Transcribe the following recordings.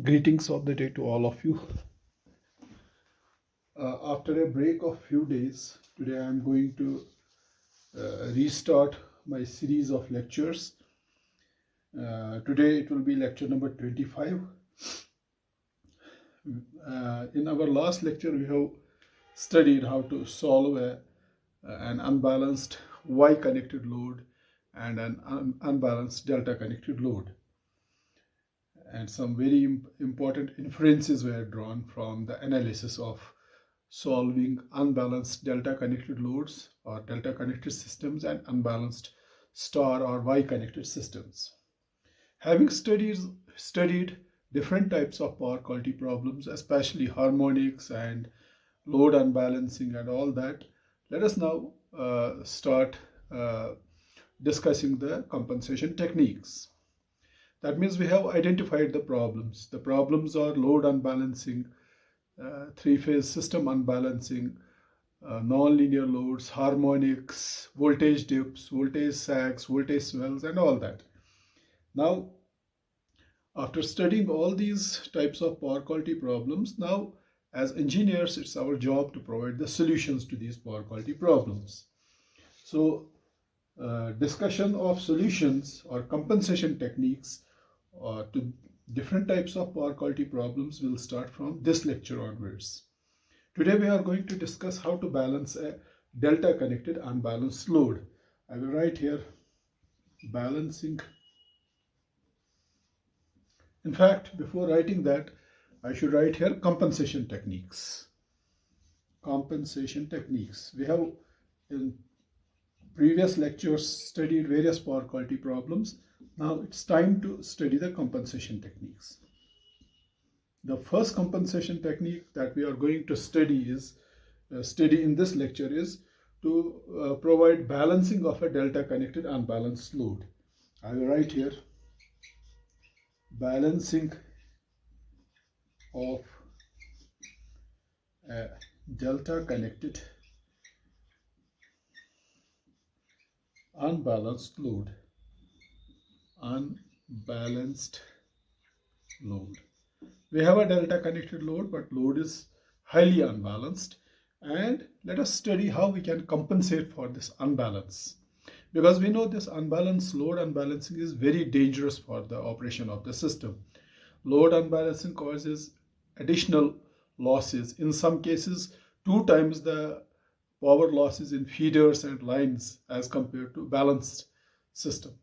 Greetings of the day to all of you. After a break of few days, today I am going to restart my series of lectures. Today it will be lecture number 25. In our last lecture, we have studied how to solve an unbalanced Y connected load and an unbalanced delta connected load. And some very important inferences were drawn from the analysis of solving unbalanced delta connected loads or delta connected systems and unbalanced star or Y connected systems. Having studied different types of power quality problems, especially harmonics and load unbalancing and all that, let us now start discussing the compensation techniques. That means we have identified the problems. The problems are load unbalancing, three-phase system unbalancing, nonlinear loads, harmonics, voltage dips, voltage sags, voltage swells, and all that. Now, after studying all these types of power quality problems, now as engineers, it's our job to provide the solutions to these power quality problems. So, discussion of solutions or compensation techniques to different types of power quality problems will start from this lecture onwards. Today we are going to discuss how to balance a delta connected unbalanced load. I will write here balancing. In fact, before writing that, I should write here compensation techniques. Compensation techniques. We have in previous lectures studied various power quality problems. Now it's time to study the compensation techniques. The first compensation technique that we are going to study in this lecture is to provide balancing of a delta connected unbalanced load. I will write here balancing of a delta connected unbalanced load. Unbalanced load. We have a delta connected load, but load is highly unbalanced, and let us study how we can compensate for this unbalance, because we know this unbalanced load unbalancing is very dangerous for the operation of the system. Load unbalancing causes additional losses, in some cases 2 times the power losses in feeders and lines as compared to balanced system.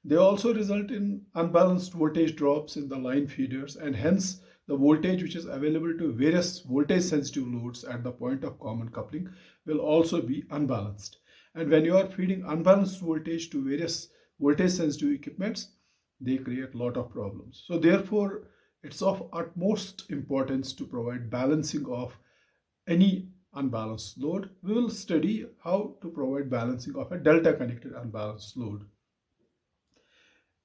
They also result in unbalanced voltage drops in the line feeders, and hence the voltage which is available to various voltage sensitive loads at the point of common coupling will also be unbalanced. And when you are feeding unbalanced voltage to various voltage sensitive equipments, they create a lot of problems. So therefore, it's of utmost importance to provide balancing of any unbalanced load. We will study how to provide balancing of a delta connected unbalanced load.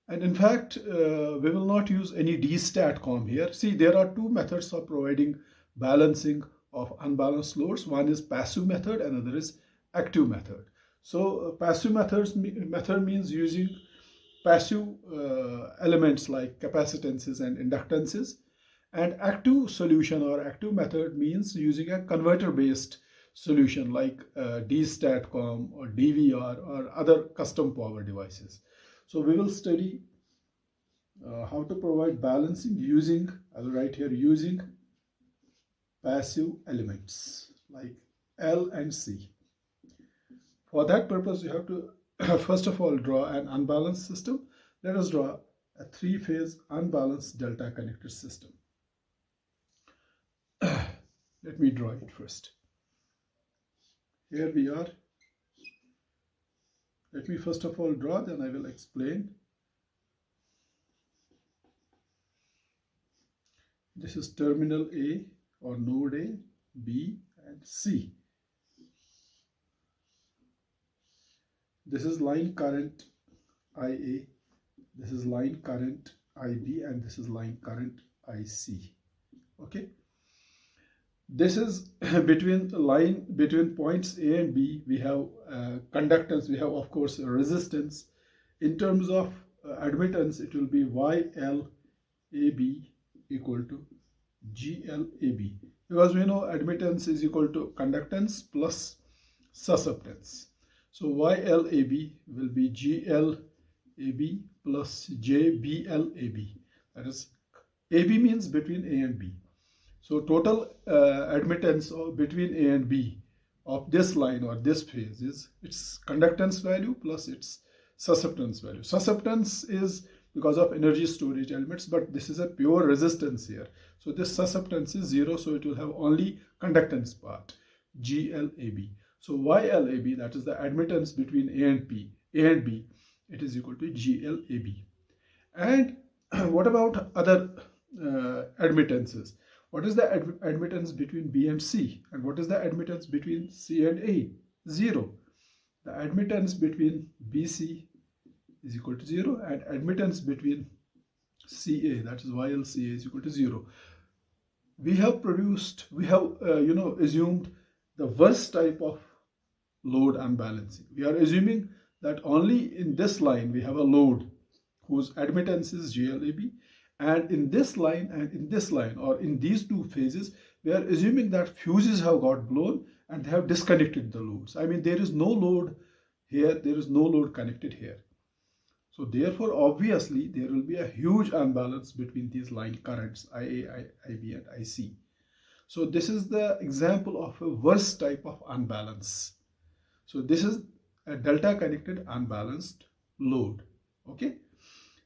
And in fact, we will not use any D-STATCOM here. See, there are two methods of providing balancing of unbalanced loads. One is passive method, another is active method. So passive method means using passive elements like capacitances and inductances. And active solution or active method means using a converter based solution like D-STATCOM or DVR or other custom power devices. So we will study how to provide balancing using, I will write here, using passive elements like L and C. For that purpose, you have to first of all draw an unbalanced system. Let us draw a three-phase unbalanced delta connected system. Let me draw it first. Here we are. Let me first of all draw, then I will explain. This is terminal A or node A, B, and C. This is line current IA, this is line current IB, and this is line current IC. Okay. This is between points A and B. We have conductance, we have of course resistance. In terms of admittance, it will be YL AB equal to GLAB, because we know admittance is equal to conductance plus susceptance. So YLAB will be GLAB plus JBLAB. That is, AB means between A and B. So total admittance between A and B of this line or this phase is its conductance value plus its susceptance value. Susceptance is because of energy storage elements, but this is a pure resistance here. So this susceptance is 0, so it will have only conductance part, GLAB. So YLAB, that is the admittance between A and B, it is equal to GLAB. And what about other admittances? What is the admittance between B and C? And what is the admittance between C and A? 0. The admittance between BC is equal to 0, and admittance between CA, that is YLCA, is equal to 0. We have assumed the worst type of load unbalancing. We are assuming that only in this line we have a load whose admittance is GLAB, and in this line and in this line, or in these two phases, we are assuming that fuses have got blown and they have disconnected the loads. I mean, there is no load here, there is no load connected here. So therefore, obviously, there will be a huge unbalance between these line currents, IA, IB, and IC. So this is the example of a worst type of unbalance. So this is a delta connected unbalanced load. Okay.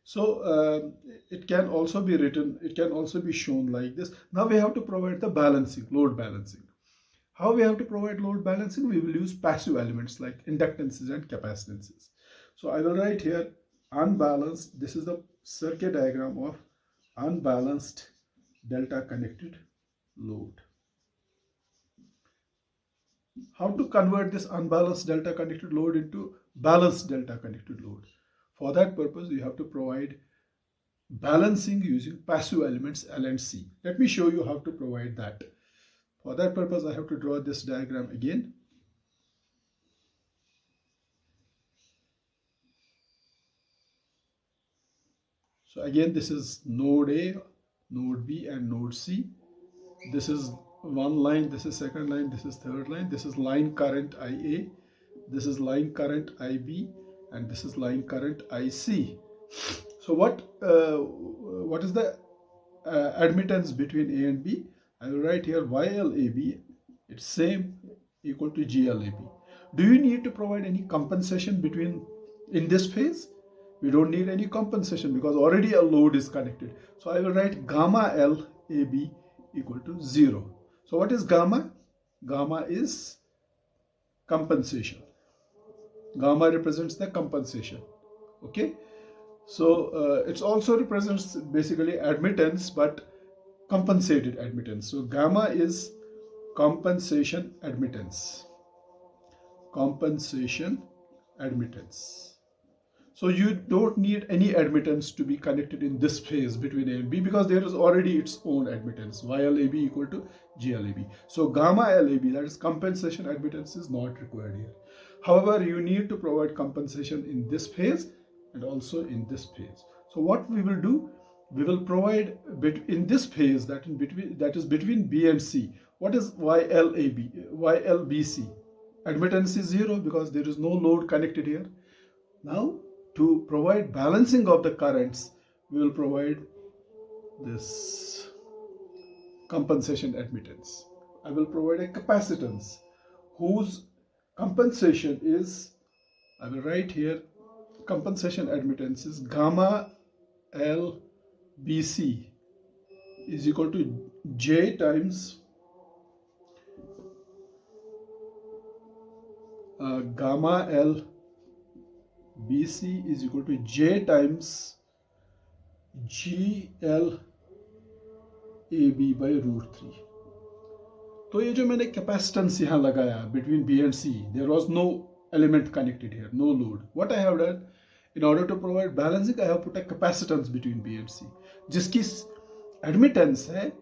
So it can also be written, it can also be shown like this. Now we have to provide the balancing, load balancing. How we have to provide load balancing? We will use passive elements like inductances and capacitances. So I will write here unbalanced. This is the circuit diagram of unbalanced delta connected load. How to convert this unbalanced delta connected load into balanced delta connected load? For that purpose, you have to provide balancing using passive elements L and C. Let me show you how to provide that. For that purpose, I have to draw this diagram again. So again, this is node A, node B, and node C. This is one line, this is second line, this is third line. This is line current IA, this is line current IB, and this is line current IC. So what is the admittance between A and B? I will write here YLAB, it's same, equal to GLAB. Do you need to provide any compensation in this phase? We don't need any compensation because already a load is connected. So I will write gamma LAB equal to 0. So what is gamma? Gamma is compensation. Gamma represents the compensation. Okay. So it also represents basically admittance, but compensated admittance. So gamma is compensation admittance. Compensation admittance. So you don't need any admittance to be connected in this phase between A and B because there is already its own admittance, YLAB equal to GLAB. So gamma LAB, that is compensation admittance, is not required here. However, you need to provide compensation in this phase and also in this phase. So what we will do, we will provide in this phase that is between B and C. What is YLAB? YLBC? Admittance is 0 because there is no load connected here. Now, to provide balancing of the currents, we will provide this compensation admittance. I will provide a capacitance whose compensation is, I will write here, compensation admittance is gamma L BC is equal to J times gamma L BC is equal to J times GL AB by root 3. तो ये जो मैंने capacitance यहाँ लगाया between B and C, there was no element connected here, no load. What I have done, in order to provide balancing, I have put a capacitance between B and C, जिसकी admittance है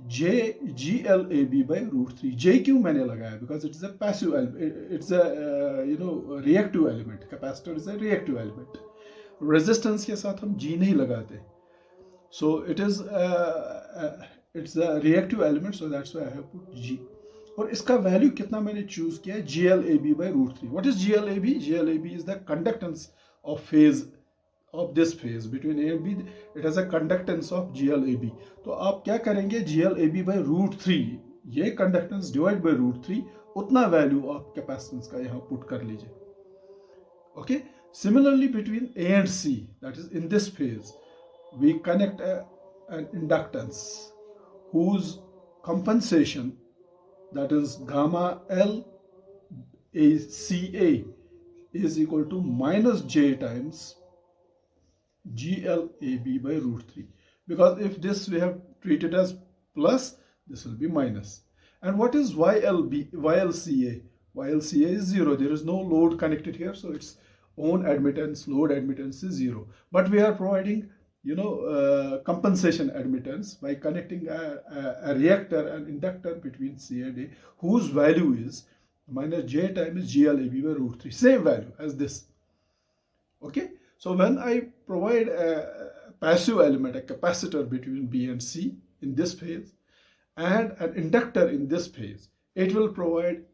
GLAB by root 3. J क्यों मैंने लगाया? Because it is a passive element, it's a reactive element. Capacitor is a reactive element. Resistance के साथ हम G नहीं लगाते. So it is it's a reactive element, so that's why I have put G. और इसका value कितना मैंने choose किया है, GLAB by root 3. What is GLAB? GLAB is the conductance of phase of this phase between A and B. It has a conductance of GLAB. तो आप क्या करेंगे, GLAB by root 3, ये conductance divide by root 3, उतना value आप capacitance का यहाँ put कर लीजिए. Okay. Similarly, between A and C, that is in this phase, we connect an inductance whose compensation, that is gamma L A C A, is equal to minus J times GLAB by root 3. Because if this we have treated as plus, this will be minus. And what is YLCA? YLCA is 0. There is no load connected here, so its own admittance, load admittance is 0. But we are providing, compensation admittance by connecting a reactor and inductor between C and A, whose value is minus J times GLAB by root 3. Same value as this. Okay. So when I provide a passive element, a capacitor between B and C in this phase, and an inductor in this phase, it will provide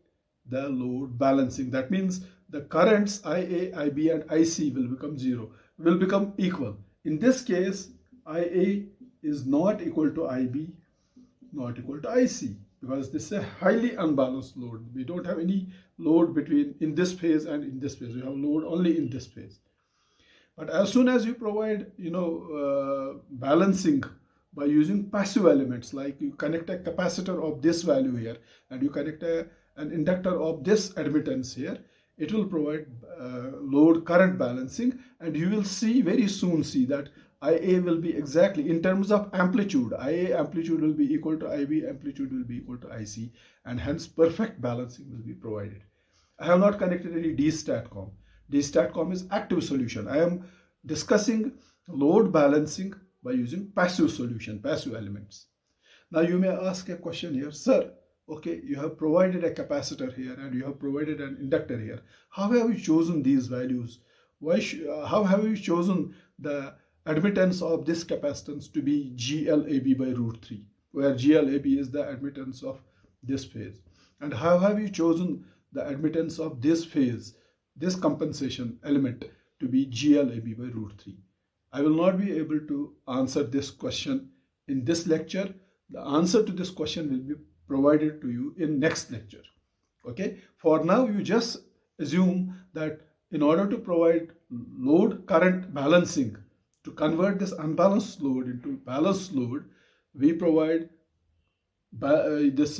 the load balancing. That means the currents IA, IB and IC will become zero, will become equal. In this case, IA is not equal to IB, not equal to IC, because this is a highly unbalanced load. We don't have any load between in this phase and in this phase. We have load only in this phase. But as soon as you provide, balancing by using passive elements, like you connect a capacitor of this value here and you connect an inductor of this admittance here, it will provide load current balancing, and you will see very soon that IA will be exactly in terms of amplitude. IA amplitude will be equal to IB, amplitude will be equal to IC, and hence perfect balancing will be provided. I have not connected any D-STATCOM. D-STATCOM is active solution. I am discussing load balancing by using passive solution, passive elements. Now you may ask a question here, sir, okay, you have provided a capacitor here and you have provided an inductor here. How have you chosen these values? How have you chosen the admittance of this capacitance to be GLAB by root 3, where GLAB is the admittance of this phase? And how have you chosen the admittance of this phase, this compensation element, to be GLAB by root 3? I will not be able to answer this question in this lecture. The answer to this question will be provided to you in next lecture. Okay. For now, you just assume that in order to provide load current balancing, to convert this unbalanced load into balanced load, we provide this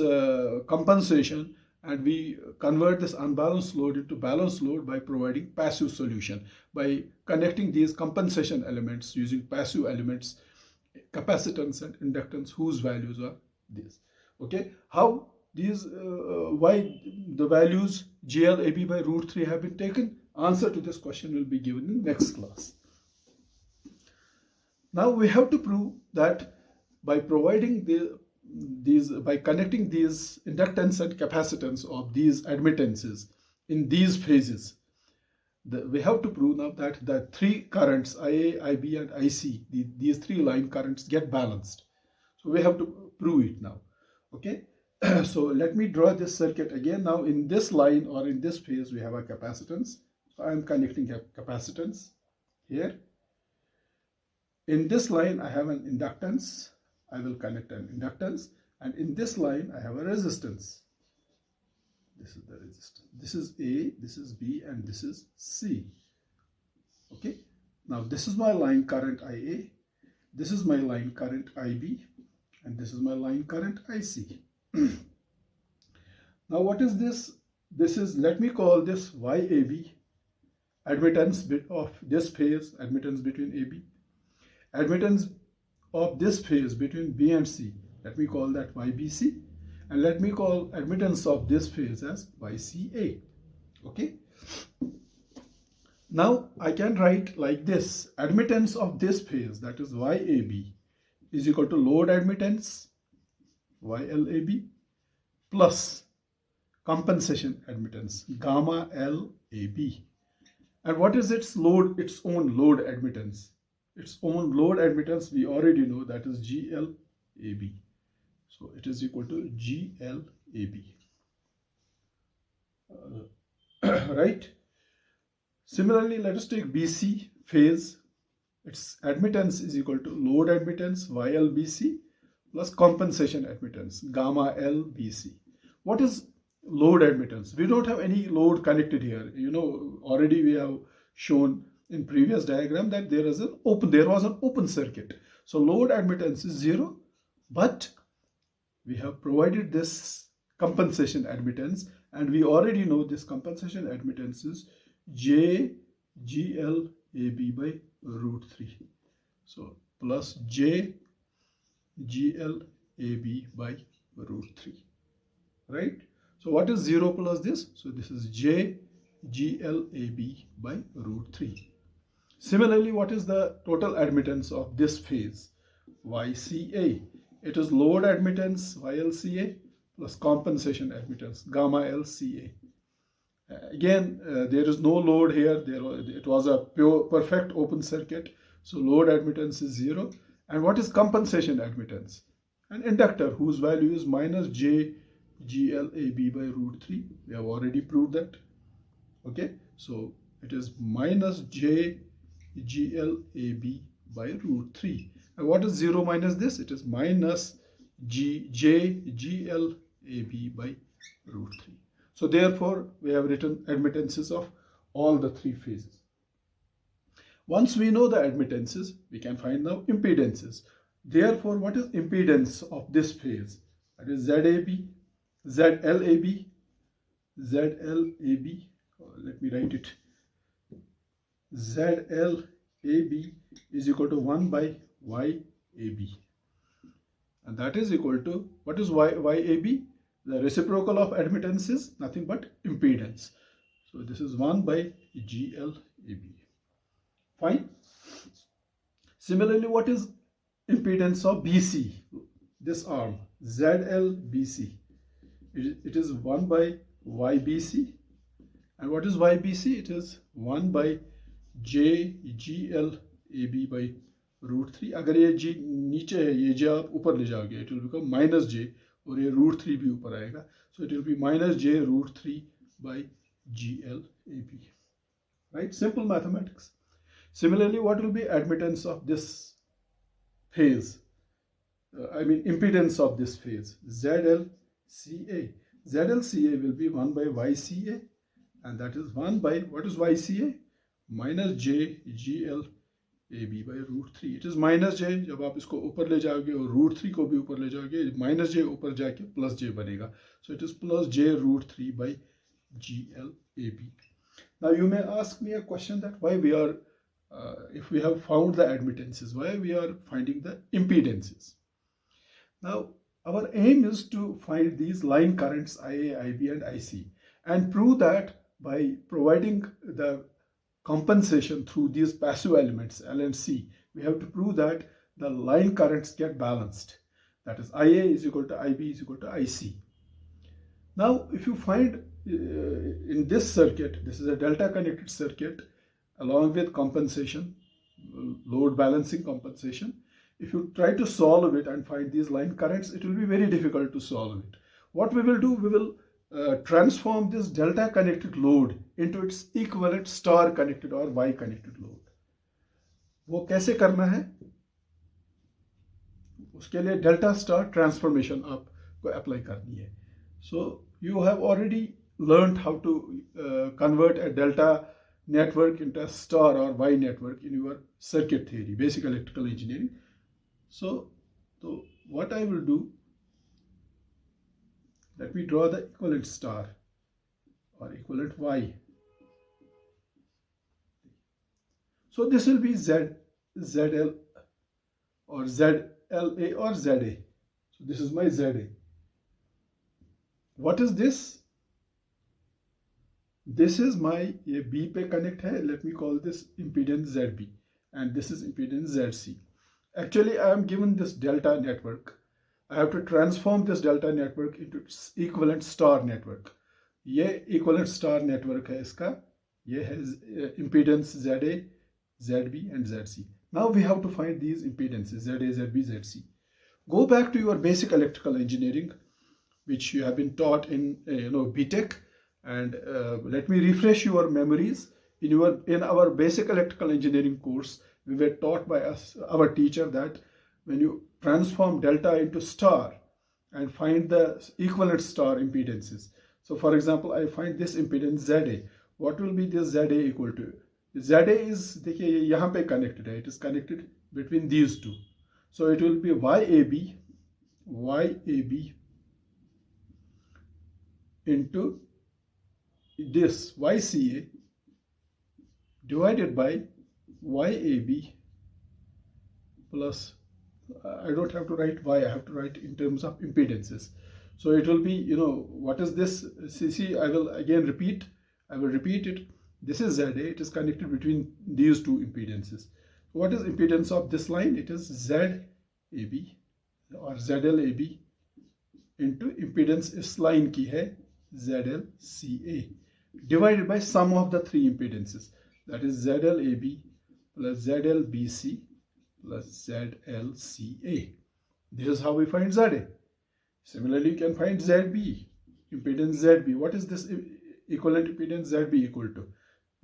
compensation, and we convert this unbalanced load into balanced load by providing passive solution, by connecting these compensation elements using passive elements, capacitance and inductance, whose values are this. Okay, how these why the values GLAB by root 3 have been taken? Answer to this question will be given in next class. Now we have to prove that by providing by connecting these inductance and capacitance of these admittances in these phases, we have to prove now that the three currents IA, IB and IC, these three line currents get balanced. So we have to prove it now. Okay, so let me draw this circuit again. Now in this line or in this phase we have a capacitance. So I am connecting a capacitance here. In this line I have an inductance. I will connect an inductance, and in this line I have a resistance. This is the resistance. This is A, this is B, and this is C. Okay. Now this is my line current IA, this is my line current IB, and this is my line current IC. Now what is this? This is, let me call this YAB, admittance of this phase, admittance between AB. Admittance of this phase between B and C, let me call that YBC, and let me call admittance of this phase as YCA. Okay. Now I can write like this: admittance of this phase, that is YAB, is equal to load admittance YLAB plus compensation admittance gamma LAB. And what is its load? Its own load admittance. its own load admittance, we already know that is GLAB. So it is equal to GLAB. Right? Similarly, let us take BC phase. Its admittance is equal to load admittance YLBC plus compensation admittance gamma LBC. What is load admittance? We don't have any load connected here. Already we have shown in previous diagram that there was an open circuit. So load admittance is 0, but we have provided this compensation admittance, and we already know this compensation admittance is JGLAB by root 3. So plus JGLAB by root 3. Right? So what is 0 plus this? So this is JGLAB by root 3. Similarly, what is the total admittance of this phase? YCA. It is load admittance YLCA plus compensation admittance gamma LCA. Again, there is no load here. It was a perfect open circuit. So load admittance is 0. And what is compensation admittance? An inductor whose value is minus JGLAB by root 3. We have already proved that. Okay. So it is minus JGLAB by root 3. And what is 0 minus this? It is minus JGLAB by root 3. So therefore, we have written admittances of all the three phases. Once we know the admittances, we can find now impedances. Therefore, what is impedance of this phase? That is ZLAB. Let me write it. ZLAB is equal to 1 by YAB. And that is equal to, what is YAB? The reciprocal of admittance is nothing but impedance. So this is 1 by GLAB. Fine. Similarly, what is impedance of BC? This arm, ZLBC. It is 1 by YBC. And what is YBC? It is 1 by JGLAB by root 3. अगर ये G नीचे है, ये J आप ऊपर ले जाओगे, it will become minus J, और ये root 3 भी ऊपर आएगा. So it will be minus J root 3 by GLAB. Right? Simple mathematics. Similarly, what will be admittance of this phase? Impedance of this phase. ZLCA. ZLCA will be 1 by YCA, and that is 1 by, what is YCA? Minus JGLAB by root 3. It is minus J. जब आप इसको ऊपर ले जाओगे और root 3 को भी ऊपर ले जाओगे, minus J ऊपर जाके plus J बनेगा. So it is plus J root 3 by GLAB. Now you may ask me a question that why we are, if we have found the admittances, why we are finding the impedances. Now our aim is to find these line currents IA, IB and IC and prove that by providing the compensation through these passive elements L and C, we have to prove that the line currents get balanced. That is IA is equal to IB is equal to IC. Now if you find in this circuit, this is a delta connected circuit along with compensation, load balancing compensation. If you try to solve it and find these line currents, it will be very difficult to solve it. What we will do, we will transform this delta connected load into its equivalent star connected or Y connected load. वो कैसे करना है? उसके लिए delta star transformation आपको apply करनी है. So you have already learned how to convert a delta network into a star or Y network in your circuit theory, basic electrical engineering. So what I will do, let me draw the equivalent star or equivalent Y. So this will be ZL or ZLA or ZA. So this is my ZA. What is this? This is my B pe connect hai. Let me call this impedance ZB and this is impedance ZC. Actually, I am given this delta network. I have to transform this delta network into its equivalent star network. ये equivalent star network है इसका. ये है impedance ZA, ZB and ZC. Now we have to find these impedances ZA, ZB, ZC. Go back to your basic electrical engineering, which you have been taught in BTech, and let me refresh your memories. In our basic electrical engineering course, we were taught by our teacher that when you transform delta into star and find the equivalent star impedances. So for example, I find this impedance ZA. What will be this ZA equal to? ZA is, देखिए ये यहाँ पे connected है. It is connected between these two. So it will be YAB into this YCA divided by YAB plus, I don't have to write Y, I have to write in terms of impedances. So it will be, what is this? See, I will again repeat. I will repeat it. This is ZA. It is connected between these two impedances. What is impedance of this line? It is ZAB or ZLAB into impedance इस line की है ZLCA divided by sum of the three impedances, that is ZLAB plus ZLBC plus ZLCA. This is how we find ZA. Similarly, you can find ZB, impedance ZB. What is this equivalent impedance ZB equal to?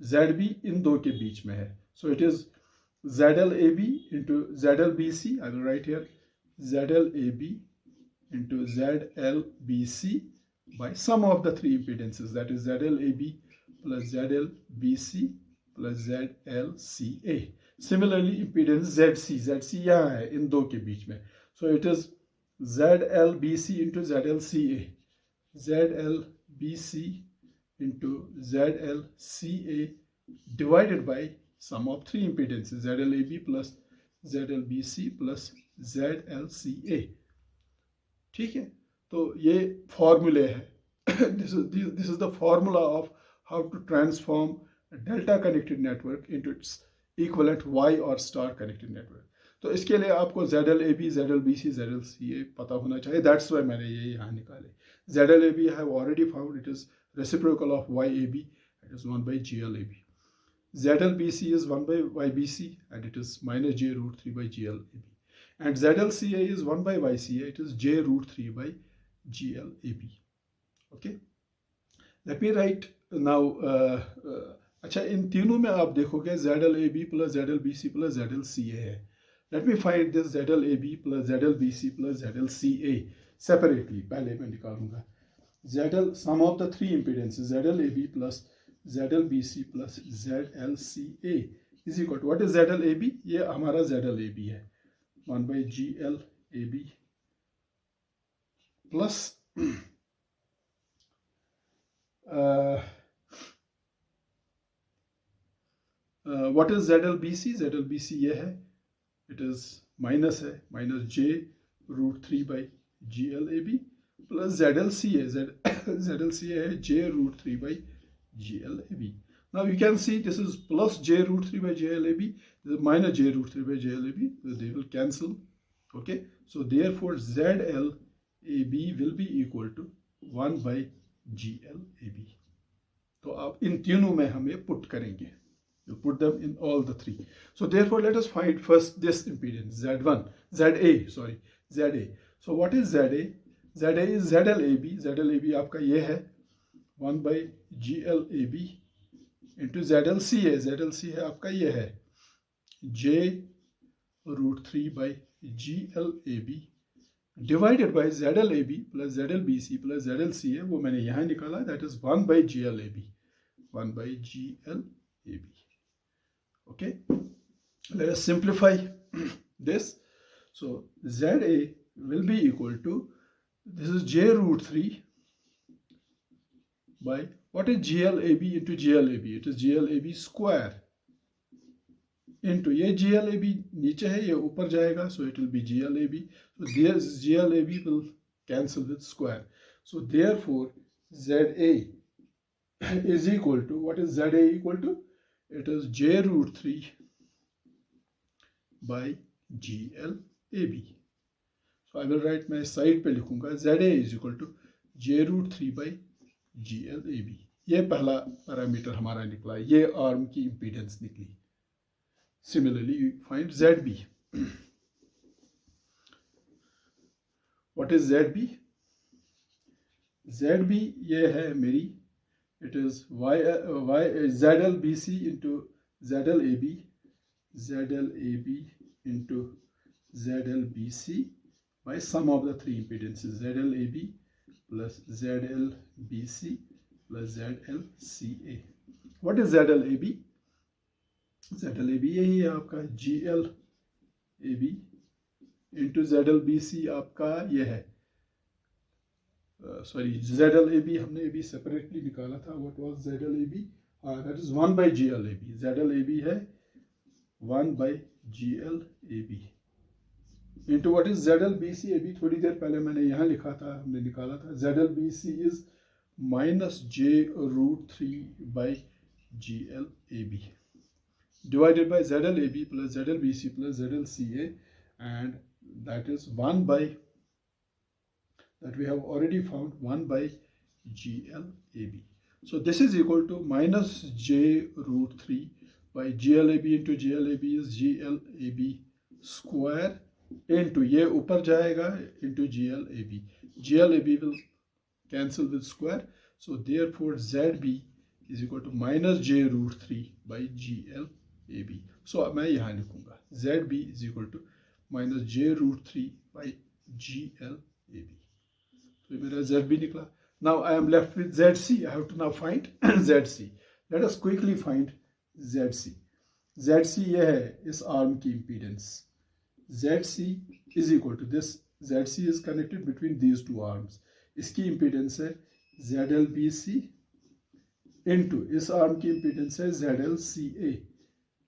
ZB इन दो के बीच में है. So it is ZLAB into ZLBC. I will write here ZLAB into ZLBC by sum of the three impedances, that is ZLAB plus ZLBC plus ZLCA. Similarly, impedance ZC यहाँ है इन दो के बीच में. So it is ZLBC into ZLCA, ZLBC into ZLCA divided by sum of three impedances, ZLAB plus ZLBC plus ZLCA. ठीक है, तो ये फॉर्मूले है. This is the formula of how to transform a delta connected network into its equivalent Y or star connected network. तो इसके लिए आपको ZLAB, ZLBC, ZLCA पता होना चाहिए. That's why मैंने ये यहाँ निकाले. ZLAB I have already found. It is reciprocal of YAB. It is 1 by GLAB. ZLBC is 1 by YBC and it is minus J root 3 by GLAB. And ZLCA is 1 by YCA. It is J root 3 by GLAB. Okay. Let me write now. अच्छा, इन तीनों में आप देखोगे ZLAB plus ZLBC plus ZLCA है. Let me find this ZLAB plus ZLBC plus ZLCA separately. पहले मैं निकालूंगा. Sum of the three impedances ZLAB plus ZLBC plus ZLCA is equal to, what is ZLAB? ये हमारा ZLAB है, 1 by GLAB plus what is ZLBC? ZLBC ये है, it is minus है, minus J root 3 by GLAB plus ZLCA. ZLCA है J root 3 by GLAB. Now you can see this is plus J root 3 by GLAB, this is minus J root 3 by GLAB, they will cancel. Okay, so therefore ZLAB will be equal to 1 by GLAB. तो आप इन तीनों में हमें put करेंगे. We'll put them in all the three. So therefore let us find first this impedance ZA. So what is ZA? ZA is ZLAB. ZLAB आपका ये है 1 by GLAB into ZLCA. ZLCA आपका ये है J root 3 by GLAB divided by ZLAB plus ZLBC plus ZLCA. वो मैंने यहाँ निकाला, that is 1 by GLAB. 1 by GLAB. Okay, let us simplify this. So ZA will be equal to, this is J root 3 by, what is GLAB into GLAB? It is GLAB square into, ये GLAB नीचे है, ये ऊपर जाएगा, so it will be GLAB. So this GLAB will cancel with square. So therefore ZA is equal to, what is ZA equal to? It is J root 3 by GLAB. So I will write my side पे लिखूंगा ZA is equal to J root 3 by GLAB. ये पहला parameter हमारा निकला, ये arm की impedance निकली. Similarly, you find ZB. What is ZB? ZB ये है मेरी, it is ZLBC into ZLAB, ZLAB into ZLBC by sum of the three impedances, ZLAB plus ZLBC plus ZLCA. What is ZLAB? ZLAB यही है आपका GLAB into ZLBC आपका ये है, sorry ZLAB हमने अभी सेपरेटली निकाला था. What was ZLAB? That is 1 by GLAB. ZLAB है 1 by GLAB into what is ZLBC. अभी थोड़ी देर पहले मैंने यहाँ लिखा था, हमने निकाला था. ZLBC is minus J√3 by GLAB divided by ZLAB plus ZLBC plus ZLCA, and that is 1 by, that we have already found, 1 by GLAB. So this is equal to minus J√3 by GLAB into GLAB is GLAB square into, ये ऊपर जाएगा, into GLAB. GLAB will cancel with square. So therefore ZB is equal to minus J√3 by GLAB. So मैं यहाँ लिखूँगा ZB is equal to minus J√3 by GLAB. तो मेरा ZB निकला. Now I am left with ZC. I have to now find ZC. Let us quickly find ZC. ZC ये है इस arm की impedance. ZC is equal to this. ZC is connected between these two arms. इसकी impedance है ZLBC into इस arm की impedance है ZLCA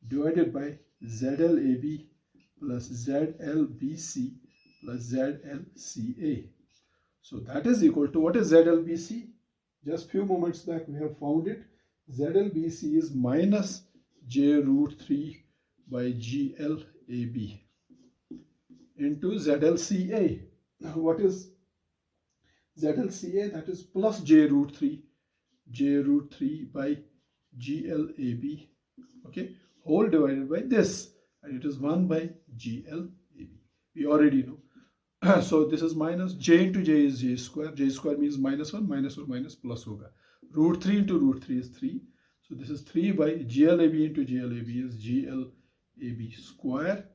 divided by ZLAB plus ZLBC plus ZLCA. So that is equal to, what is ZLBC? Just few moments back we have found it. ZLBC is minus J√3 by GLAB into ZLCA. Now what is ZLCA? That is plus J√3 by GLAB, okay, whole divided by this, and it is 1 by GLAB. We already know. So this is minus, J into J is J square. J square means minus 1 minus plus होगा. √3 into √3 is 3. So this is 3 by GLAB into GLAB is GLAB square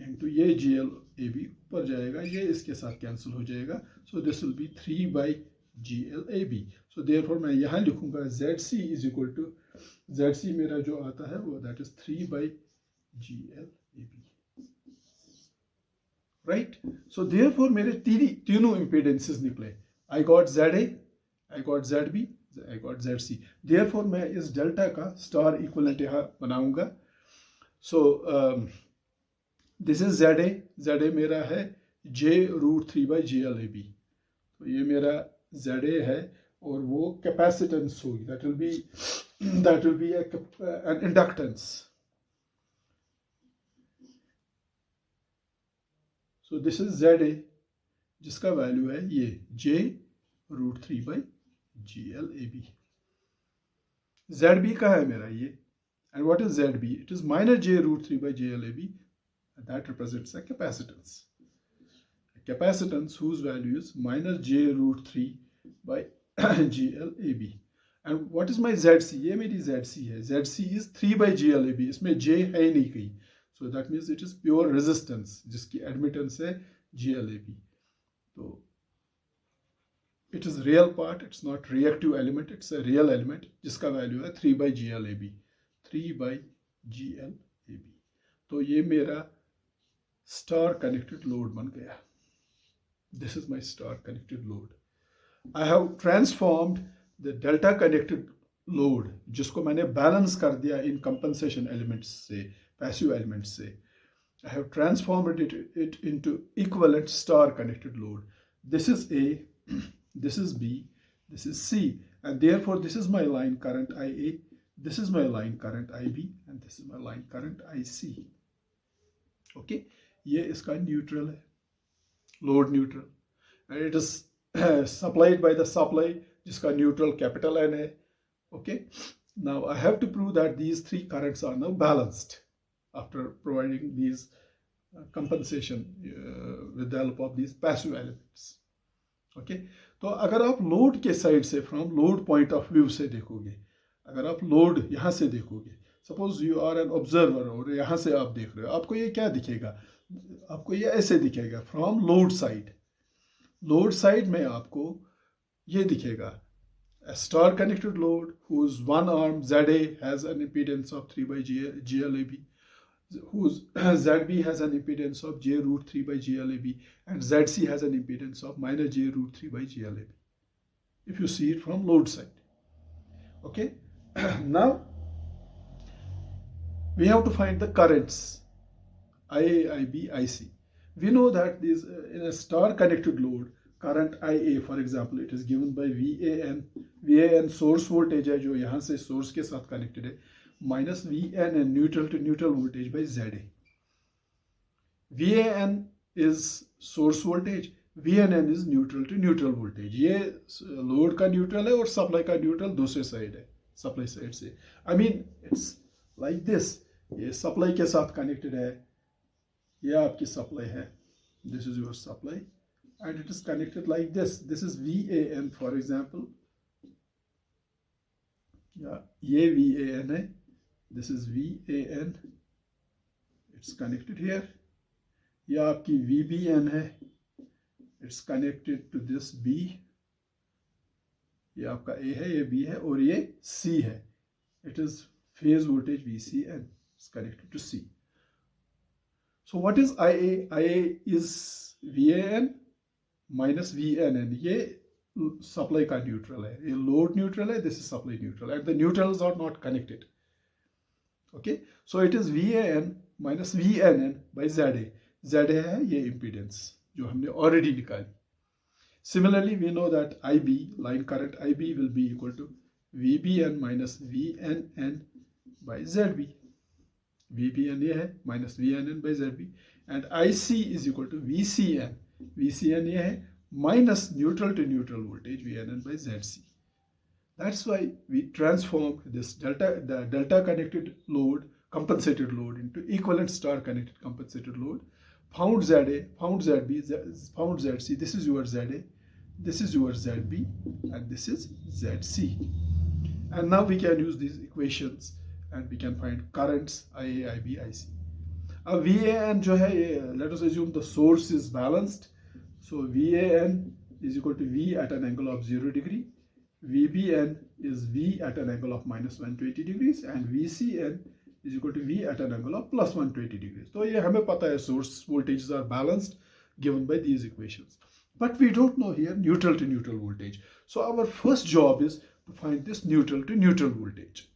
into ये GLAB ऊपर जाएगा, ये इसके साथ cancel हो जाएगा. So this will be 3 by GLAB. So therefore मैं यहाँ लिखूँगा ZC is equal to, ZC मेरा जो आता है वो, that is 3 by GLAB. Right? So therefore मेरे तीनों impedances निकले. I got ZA, I got ZB, I got ZC. Therefore मैं इस डेल्टा का स्टार इक्विवेलेंट यहाँ बनाऊंगा. So this is ZA. ZA मेरा है J√3 by GLAB. तो ये मेरा ZA है और वो कैपेसिटेंस होगी. That will be an inductance. So this is ZA जिसका वैल्यू है ये J√3 by GLAB. ZB का है मेरा ये, and what is ZB? It is minus J√3 by GLAB, and that represents a capacitance. A capacitance whose value is minus J√3 by GLAB. And what is my ZC? ये मेरी ZC है. ZC is 3 by GLAB. इसमें J है ही नहीं कहीं. So that means it is pure resistance जिसकी admittance है GLAB. So it is real part, it's not reactive element, it's a real element जिसका value है 3 by GLAB. 3 by GLAB. तो ये मेरा star connected load बन गया. This is my star connected load. I have transformed the delta connected load जिसको मैंने balance कर दिया in compensation elements से, passive elements से. I have transformed it into equivalent star connected load. This is A, this is B, this is C, and therefore this is my line current IA, this is my line current IB, and this is my line current IC. Okay, ये इसका neutral है, load neutral, and it is supplied by the supply जिसका neutral capital N है. Okay, now I have to prove that these three currents are now balanced. after providing these compensation with the help of these passive elements. Okay तो अगर आप load के side से from load point of view से देखोगे, अगर आप load यहाँ से देखोगे, suppose you are an observer और यहाँ से आप देख रहे हो, आपको ये क्या दिखेगा? आपको ये ऐसे दिखेगा from load side. Load side में आपको ये दिखेगा a star connected load whose one arm ZA has an impedance of 3 by GLAB, whose ZB has an impedance of J root 3 by GLAB, and ZC has an impedance of minus J root 3 by GLAB. If you see it from load side. Okay. Now we have to find the currents IA, IB, IC. We know that these in a star connected load, current IA, for example, it is given by VAN. VAN source voltage है जो यहाँ से source के साथ connected है, minus VNN neutral to neutral voltage by ZA. VAN is source voltage, VNN is neutral to neutral voltage. ये load का neutral है और supply का neutral दूसरे side है, supply side से. I mean it's like this. ये supply के साथ connected है, ये आपकी supply है. This is your supply. And it is connected like this. This is VAN, for example. Yeah, ये VAN है. This is VAN. It's connected here. ये आपकी VBN है. It's connected to this B. ये आपका A है, ये B है और ये C है. It is phase voltage VCN. It's connected to C. So what is IA? IA is VAN minus VNN. ये supply का neutral है, ये load neutral है, this is supply neutral, and the neutrals are not connected. Okay, so it is VAN minus VNN by ZA. ZA है ये impedance जो हमने already निकाली. Similarly, we know that IB, line current IB, will be equal to VBN minus VNN by ZB. VBN ये है minus VNN by ZB, and IC is equal to VCN. VCN ये है minus neutral to neutral voltage VNN by ZC. That's why we transformed this the delta connected load, compensated load, into equivalent star connected compensated load. Found ZA, found ZB, found ZC. This is your ZA, this is your ZB, and this is ZC. And now we can use these equations and we can find currents IA, IB, IC. VAN जो है ये, let us assume the source is balanced. So VAN is equal to V at an angle of 0 degree. VBN is V at an angle of minus 120 degrees, and VCN is equal to V at an angle of plus 120 degrees. So ये हमें पता है source voltages are balanced given by these equations. But we don't know here neutral to neutral voltage. So our first job is to find this neutral to neutral voltage.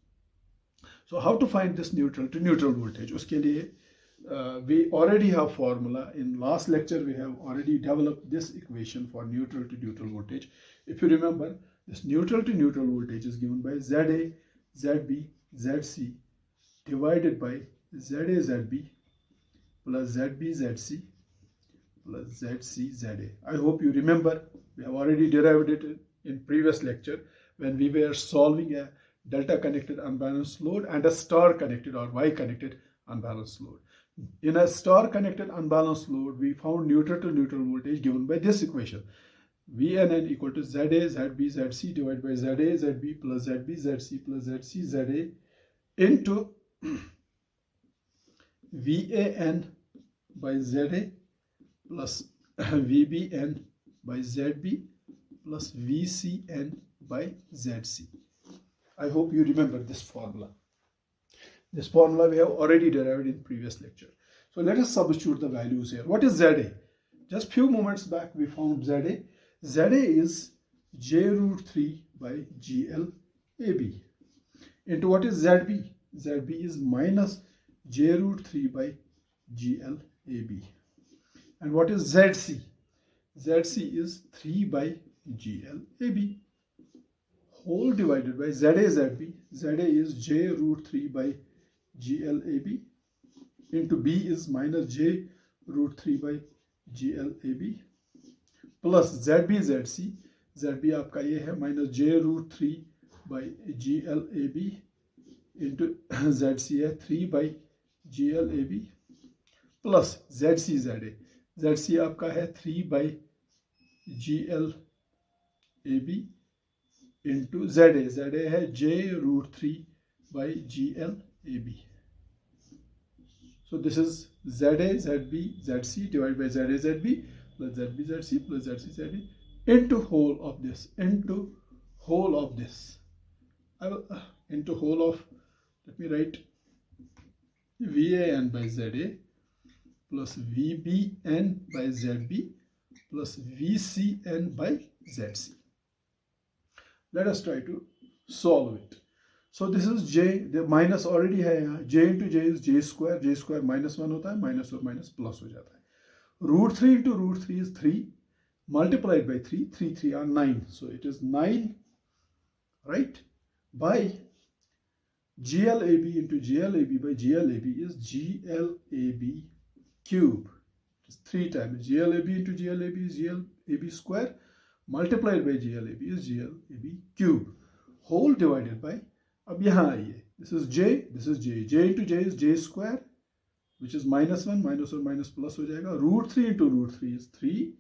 So how to find this neutral to neutral voltage? उसके लिए we already have formula. In last lecture we have already developed this equation for neutral to neutral voltage. If you remember, this neutral to neutral voltage is given by ZA, ZB, ZC divided by ZA, ZB plus ZB, ZC plus ZC, ZA. I hope you remember. We have already derived it in previous lecture when we were solving a delta connected unbalanced load and a star connected or Y connected unbalanced load. In a star connected unbalanced load, we found neutral to neutral voltage given by this equation. VNN equal to ZA, ZB, ZC divided by ZA, ZB plus ZB, ZC plus ZC, ZA into VAN by ZA plus VBN by ZB plus VCN by ZC. I hope you remember this formula. This formula we have already derived in previous lecture. So let us substitute the values here. What is ZA? Just few moments back we found ZA. ZA is J root 3 by GLAB. Into what is ZB? ZB is minus J root 3 by GLAB. And what is ZC? ZC is 3 by GLAB. Whole divided by ZA, ZB. ZA is J root 3 by GLAB into B is minus J root 3 by GLAB plus ZB, ZC. ZB आपका ये है minus J root 3 by GLAB into ZC है 3 by GLAB plus ZC ZA. ZC आपका है 3/GLAB into ZA. ZA है J√3/GLAB. So this is ZA ZB ZC divided by ZA ZB plus ZB ZC plus ZC ZA into whole of this, into whole of this. I will into whole of, let me write VAN by ZA plus VBN by ZB plus VCN by ZC. Let us try to solve it. So this is J, the minus already है यहाँ, J into J is J square minus 1 होता है, minus और minus plus हो जाता है. √3 into √3 is 3 multiplied by 3, 3 3 are 9, so it is 9, right, by GLAB into GLAB by GLAB is GLAB cube. It is 3 times GLAB into GLAB is GLAB square multiplied by GLAB is GLAB cube, whole divided by, अब यहाँ आइए, this is J into J is J square which is minus 1, minus और minus plus हो जाएगा, √3 into √3 is 3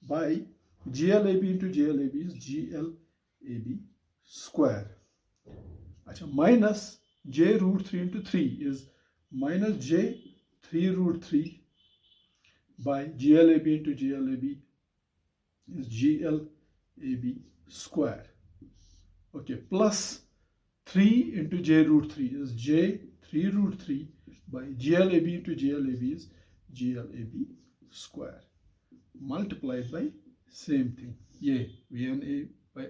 by GLAB into GLAB is GLAB square. अच्छा, minus J√3 into 3 is minus J 3√3 by GLAB into GLAB is GLAB square. Okay, plus 3 into J√3 is J 3√3 by GLAB into GLAB is GLAB square multiplied by same thing, ये VAN by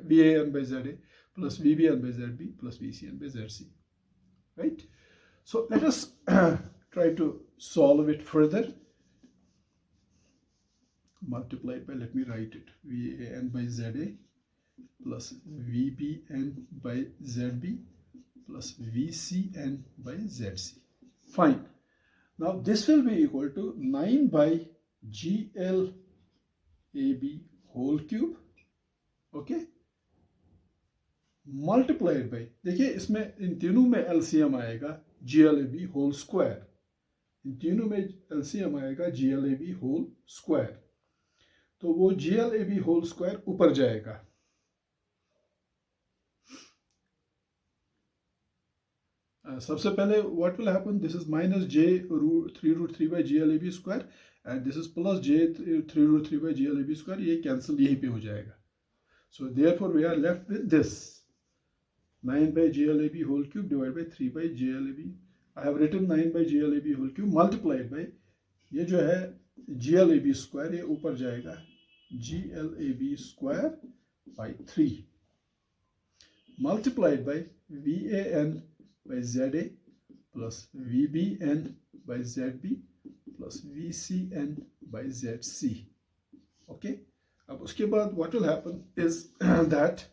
ZA plus VBN by ZB plus VCN by ZC, right? So let us try to solve it further. Multiplied by, let me write it, VAN by ZA plus VBN by ZB plus VCN by ZC. Fine. Now this will be equal to 9 by GLAB whole cube, okay, multiplied by, देखिए इसमें इन तीनों में LCM आएगा GLAB whole square, इन तीनों में LCM आएगा GLAB whole square, तो वो GLAB whole square ऊपर जाएगा. सबसे पहले what will happen, this is minus J 3√3 by GLAB square and this is plus J 3√3 by GLAB square, ये cancel यहीं पे हो जाएगा. So therefore we are left with this 9 by GLAB whole cube divided by 3 by GLAB. I have written 9 by GLAB whole cube multiplied by, ये जो है GLAB square, ये ऊपर जाएगा GLAB square by 3 multiplied by VAN by ZA plus VBN by ZB plus VCN by ZC. Okay. अब उसके बाद what will happen is that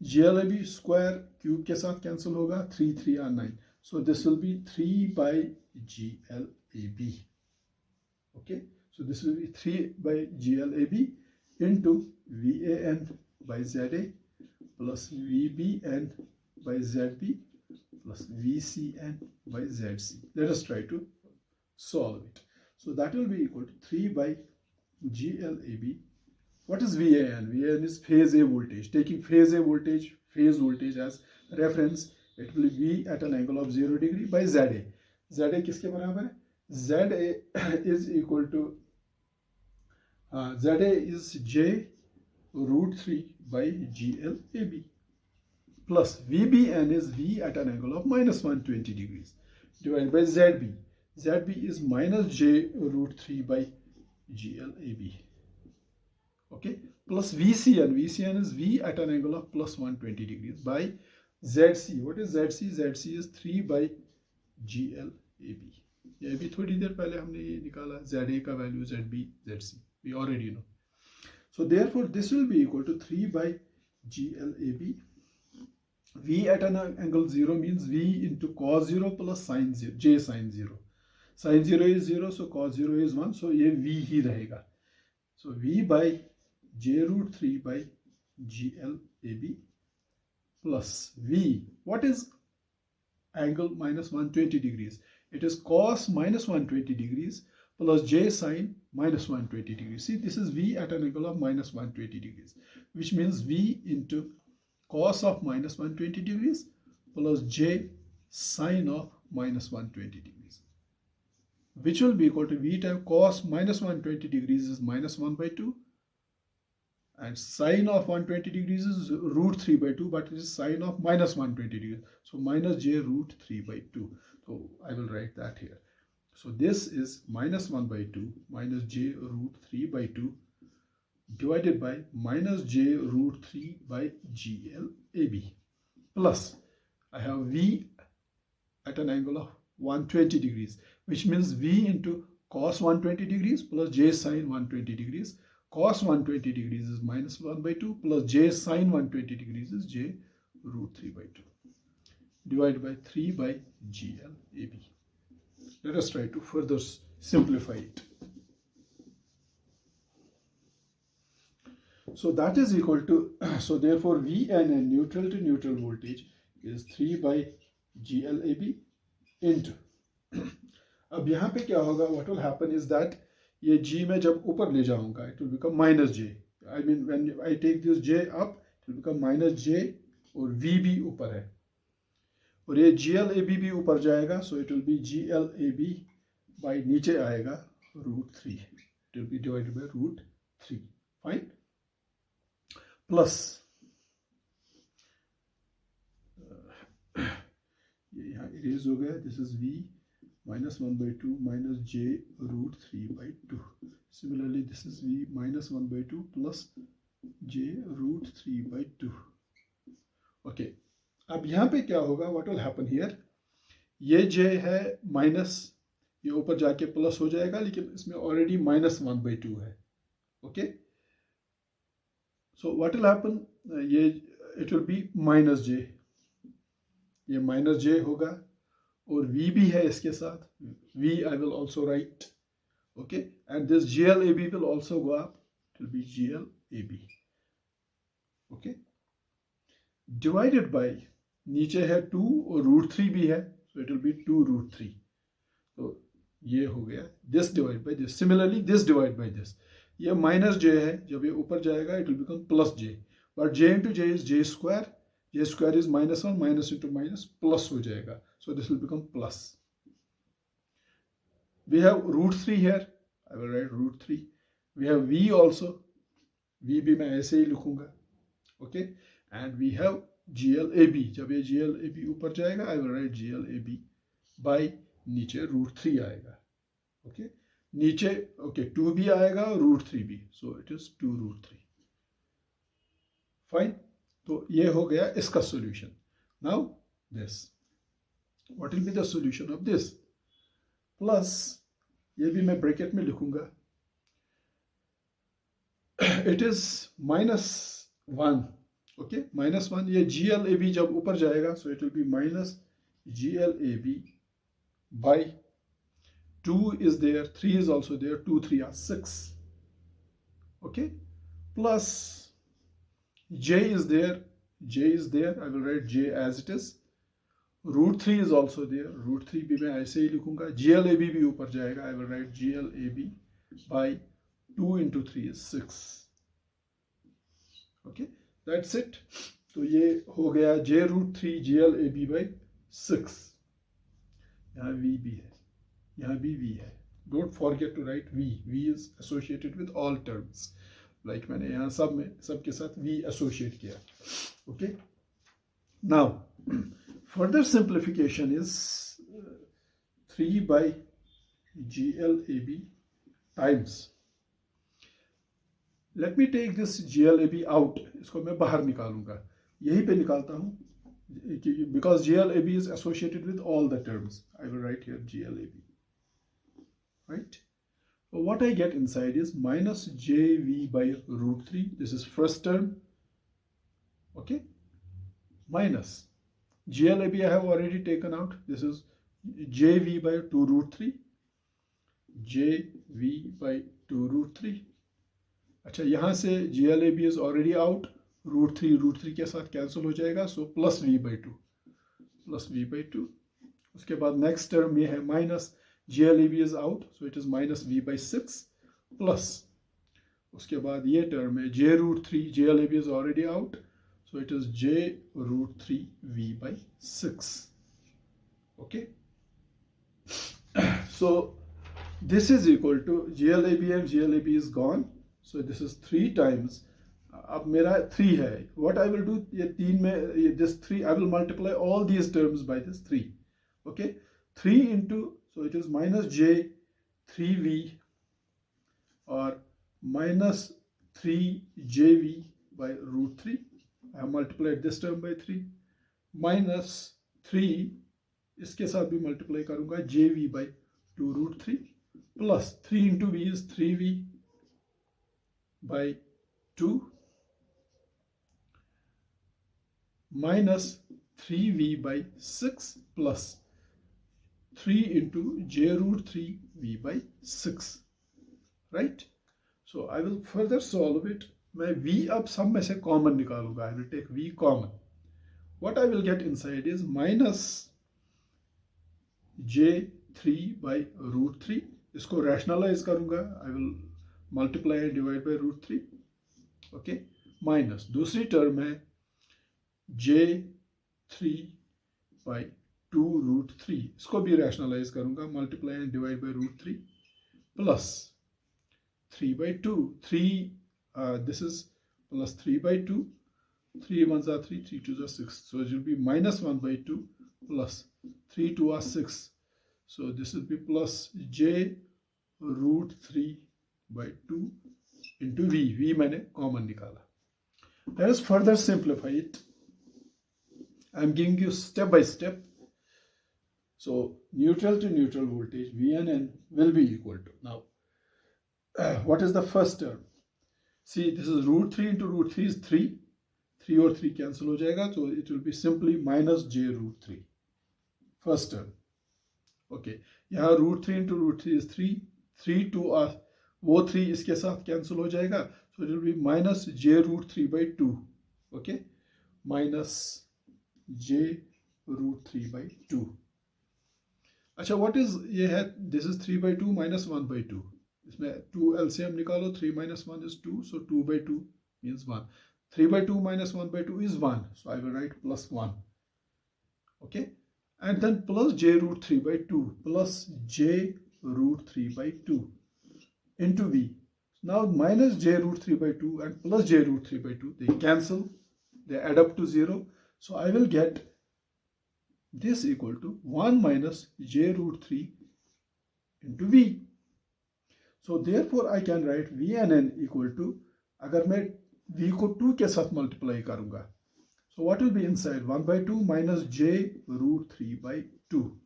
GLAB square cube के साथ cancel होगा, 3 3 are 9. So this will be 3 by GLAB. Okay. So this will be 3 by GLAB into VAN by ZA plus VBN by ZB plus VCN by ZC. Let us try to solve it. So that will be equal to 3 by GLAB. What is VAN? VAN is phase A voltage. Taking phase voltage as reference, it will be at an angle of 0 degree by ZA. ZA किसके बराबर है? ZA is equal to ZA is J√3 by GLAB plus VBN is V at an angle of minus 120 degrees divided by ZB. ZB is minus J√3 by GLAB. Okay, plus VCN. VCN is V at an angle of plus 120 degrees by ZC. What is ZC? ZC is 3 by GLAB. ये भी थोड़ी देर पहले हमने ये निकाला, ZA का value ZB, ZC. We already know. So therefore this will be equal to 3 by GLAB. V at an angle 0 means V into cos 0 plus sin 0, J sin 0. Sin 0 is 0, so cos 0 is 1, so ये V ही रहेगा. So V by J√3 by GLAB plus V. What is angle minus 120 degrees? It is cos minus 120 degrees plus j sine minus 120 degrees. See, this is V at an angle of minus 120 degrees, which means V into cos of minus 120 degrees plus j sine of minus 120 degrees, which will be equal to V times cos minus 120 degrees is minus 1 by 2, and sine of 120 degrees is root 3 by 2, but it is sine of minus 120 degrees. So minus j root 3 by 2. So I will write that here. So this is minus 1 by 2 minus j root 3 by 2 divided by minus j root 3 by GLAB, plus I have V at an angle of 120 degrees, which means V into cos 120 degrees plus j sine 120 degrees. Cos 120 degrees is minus 1 by 2 plus j sine 120 degrees is j root 3 by 2 divided by 3 by GLAB. Let us try to further simplify it. So that is equal to, so therefore VN neutral to neutral voltage is 3 by GLAB into. अब यहाँ पे क्या होगा? What will happen is that ये G में जब ऊपर ले जाऊंगा, it will become minus J. I mean when I take this J up, it will become minus J और V भी ऊपर है और ये GLAB भी ऊपर जाएगा, so it will be GLAB by नीचे आएगा root 3. It will be divided by root 3. Fine. Plus ये यहाँ erase हो गया. This is V minus 1 by 2 minus j root 3 by 2. Similarly, this is V minus 1 by 2 plus j root 3 by 2. Okay. अब यहाँ पे क्या होगा? What will happen here? ये j है माइनस, ये ऊपर जाके प्लस हो जाएगा, लेकिन इसमें ऑलरेडी minus 1 by 2 है. Okay. So what will happen? ये it will be minus j. ये minus j होगा और V भी है इसके साथ. V I will also write. Okay. And this GLAB will also go up. It will be GLAB. Okay. Divided by, नीचे है 2 और root 3 भी है. So it will be 2 root 3. तो ये हो गया. This divided by this. Similarly, this divided by this. ये minus j है. जब ये ऊपर जाएगा, it will become plus j. But j into j is j square. J square is minus 1. Minus into minus plus हो जाएगा. So this will become plus. We have root 3 here. I will write root 3. We have V also. V भी मैं ऐसे ही लिखूंगा. Okay. And we have GLAB. जब ये GLAB ऊपर जाएगा, I will write GLAB by नीचे root 3 आएगा. Okay. नीचे okay 2 भी आएगा और root 3 भी. So it is 2 root 3. Fine. तो ये हो गया इसका solution. Now this. What will be the solution of this? Plus ये भी मैं bracket में लिखूंगा. It is minus 1. Okay, minus 1. ये GLAB जब ऊपर जाएगा, so it will be minus GLAB by 2 is there, 3 is also there, 2, 3 are 6. Okay, plus J is there, I will write J as it is. Root 3 is also there, root 3 भी मैं ऐसे ही लिखूंगा. GLAB भी ऊपर जाएगा, I will write GLAB by 2 into 3 is 6. Okay, that's it. तो ये हो गया J root 3 GLAB by 6. यहाँ V भी है, यहाँ भी V है. Don't forget to write V. V is associated with all terms. Like मैंने यहाँ सबके साथ V associate किया. Okay. Now, further simplification is 3 by GLAB times. Let me take this GLAB out. इसको मैं बाहर निकालूंगा. यहीं पे निकालता हूँ. Because GLAB is associated with all the terms. I will write here GLAB. Right? So what I get inside is minus JV by root 3. This is first term. Okay? Minus GLAB I have already taken out. This is JV by 2 root 3. JV by 2 root 3. अच्छा, यहाँ से GLAB is already out. root 3 के साथ cancel हो जाएगा. So plus V by 2. Plus V by 2. उसके बाद next term ये है minus JLAB is out, so it is minus V/6 plus उसके बाद ये टर्म है J√3, JLAB is already out, so it is J√3 V/6. Okay, so this is equal to JLAB and JLAB is gone, so this is 3 times. अब मेरा 3 है, what I will do, ये 3 में this 3 I will multiply all these terms by this 3. Okay, 3 into, so it is minus J3V or minus 3JV by √3. I have multiplied this term by 3 minus 3 इसके साथ भी multiply करूंगा JV by 2√3 plus 3 into V is 3V by 2 minus 3V by 6 plus 3 into J√3 V by 6, right? So I will further solve it. मैं V अब सब में से common निकालूंगा. I will take V common. What I will get inside is minus J3 by √3. इसको rationalize करूंगा. I will multiply and divide by √3. Okay. Minus दूसरी term है J3 by 2√3. इसको भी rationalize करूंगा. Multiply and divide by √3 plus 3 by 2. 3, this is plus 3 by 2. 3 1s are 3, 3 2s are 6. So it will be minus 1 by 2 plus 3 2 are 6. So this will be plus J√3 by 2 into V. V मैंने common निकाला. Let us further simplify it. I am giving you step by step. So neutral to neutral voltage VNN will be equal to, now what is the first term? See, this is √3 into √3 is 3. 3 और 3 cancel हो जाएगा, so it will be simply minus J√3. First term. Okay. यहाँ √3 into √3 is 3. 3 2 are वो 3 इसके साथ cancel हो जाएगा, so it will be minus J√3 by 2. Okay. Minus J√3 by 2. अच्छा, what is ये है? This is 3 by 2 minus 1 by 2. इसमें 2 LCM निकालो. 3 minus 1 is 2, so 2 by 2 means 1. 3 by 2 minus 1 by 2 is 1, so I will write plus 1. Okay, and then plus J√3 by 2 plus J√3 by 2 into V. Now minus J√3 by 2 and plus J√3 by 2, they cancel, they add up to 0, so I will get this equal to 1 minus J√3 into V. So therefore I can write VNN equal to, अगर मैं V को 2 के साथ multiply करूंगा, so what will be inside? 1 by 2 minus J√3 by 2,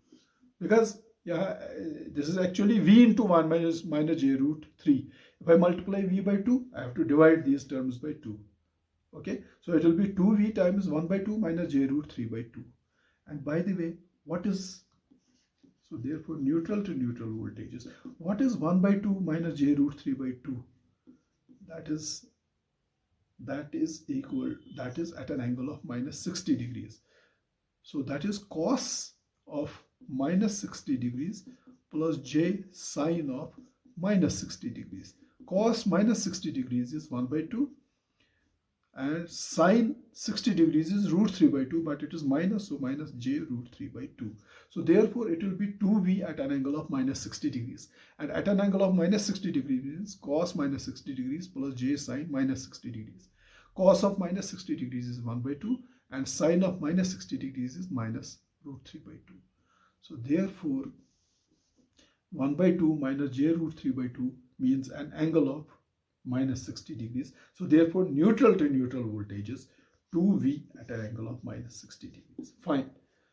because this is actually V into 1 minus J√3. If I multiply V by 2, I have to divide these terms by 2. Okay, so it will be 2V times 1 by 2 minus J√3 by 2. And by the way, what is, so therefore neutral to neutral voltages, what is 1 by 2 minus J√3 by 2? That is equal, that is at an angle of minus 60 degrees. So that is cos of minus 60 degrees plus J sine of minus 60 degrees. Cos minus 60 degrees is 1 by 2 and sine 60 degrees is √3 by 2, but it is minus, so minus J√3 by 2. So therefore it will be 2V at an angle of minus 60 degrees, and at an angle of minus 60 degrees means cos minus 60 degrees plus J sine minus 60 degrees. Cos of minus 60 degrees is 1 by 2 and sine of minus 60 degrees is minus √3 by 2. So therefore 1 by 2 minus J√3 by 2 means an angle of minus 60 degrees. So therefore neutral to neutral voltages 2V at an angle of minus 60 degrees. Fine.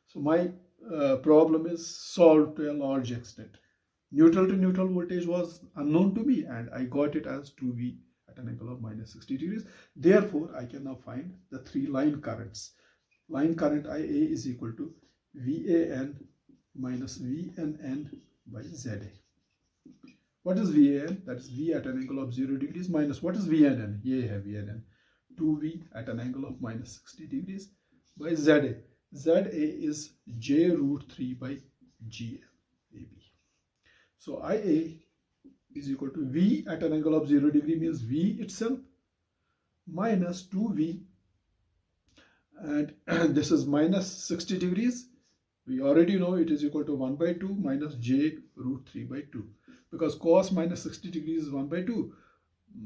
So my problem is solved to a large extent. Neutral to neutral voltage was unknown to me and I got it as 2V at an angle of minus 60 degrees. Therefore I can now find the 3 line currents. Line current IA is equal to VAN minus VNN by ZA. What is VAN? That is V at an angle of 0 degrees minus what is VNN? ये है VNN. 2V at an angle of minus 60 degrees by ZA. ZA is J root 3 by GLAB. So IA is equal to V at an angle of 0 degree means V itself minus 2V, and this is minus 60 degrees. We already know it is equal to 1 by 2 minus J root 3 by 2, because cos minus 60 degrees is 1 by 2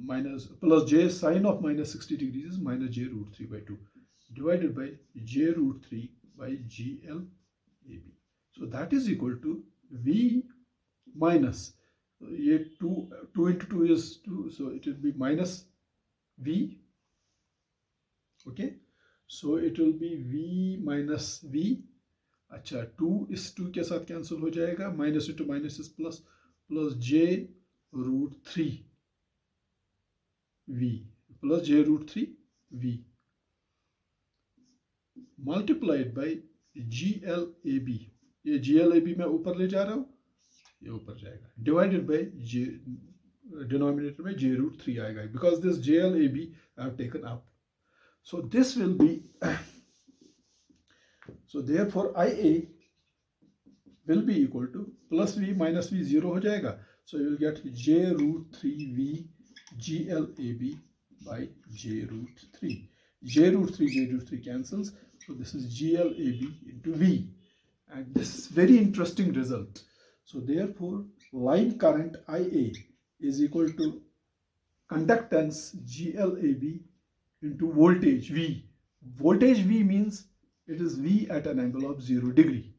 minus plus J sine of minus 60 degrees is minus J root 3 by 2 divided by J root 3 by GLAB. So that is equal to V minus, 2 into 2 is 2, so it will be minus V. Okay, so it will be V minus V. अच्छा 2 इस 2 के साथ cancel हो जाएगा, minus into minus is plus, plus J root 3 V plus J root 3 V multiplied by GLAB. ये GLAB मैं ऊपर ले जा रहा हूँ, ये ऊपर जाएगा, डिवाइडेड बाय J, डिनोमिनेटर में J root 3 आएगा, because this GLAB I have taken up. So this will be so therefore IA will be equal to plus V minus V 0 हो जाएगा, so you will get J root 3 V GLAB by J root 3. J root 3 cancels, so this is GLAB into V, and this is very interesting result. So therefore line current IA is equal to conductance GLAB into voltage V. Voltage V means it is V at an angle of 0 degree,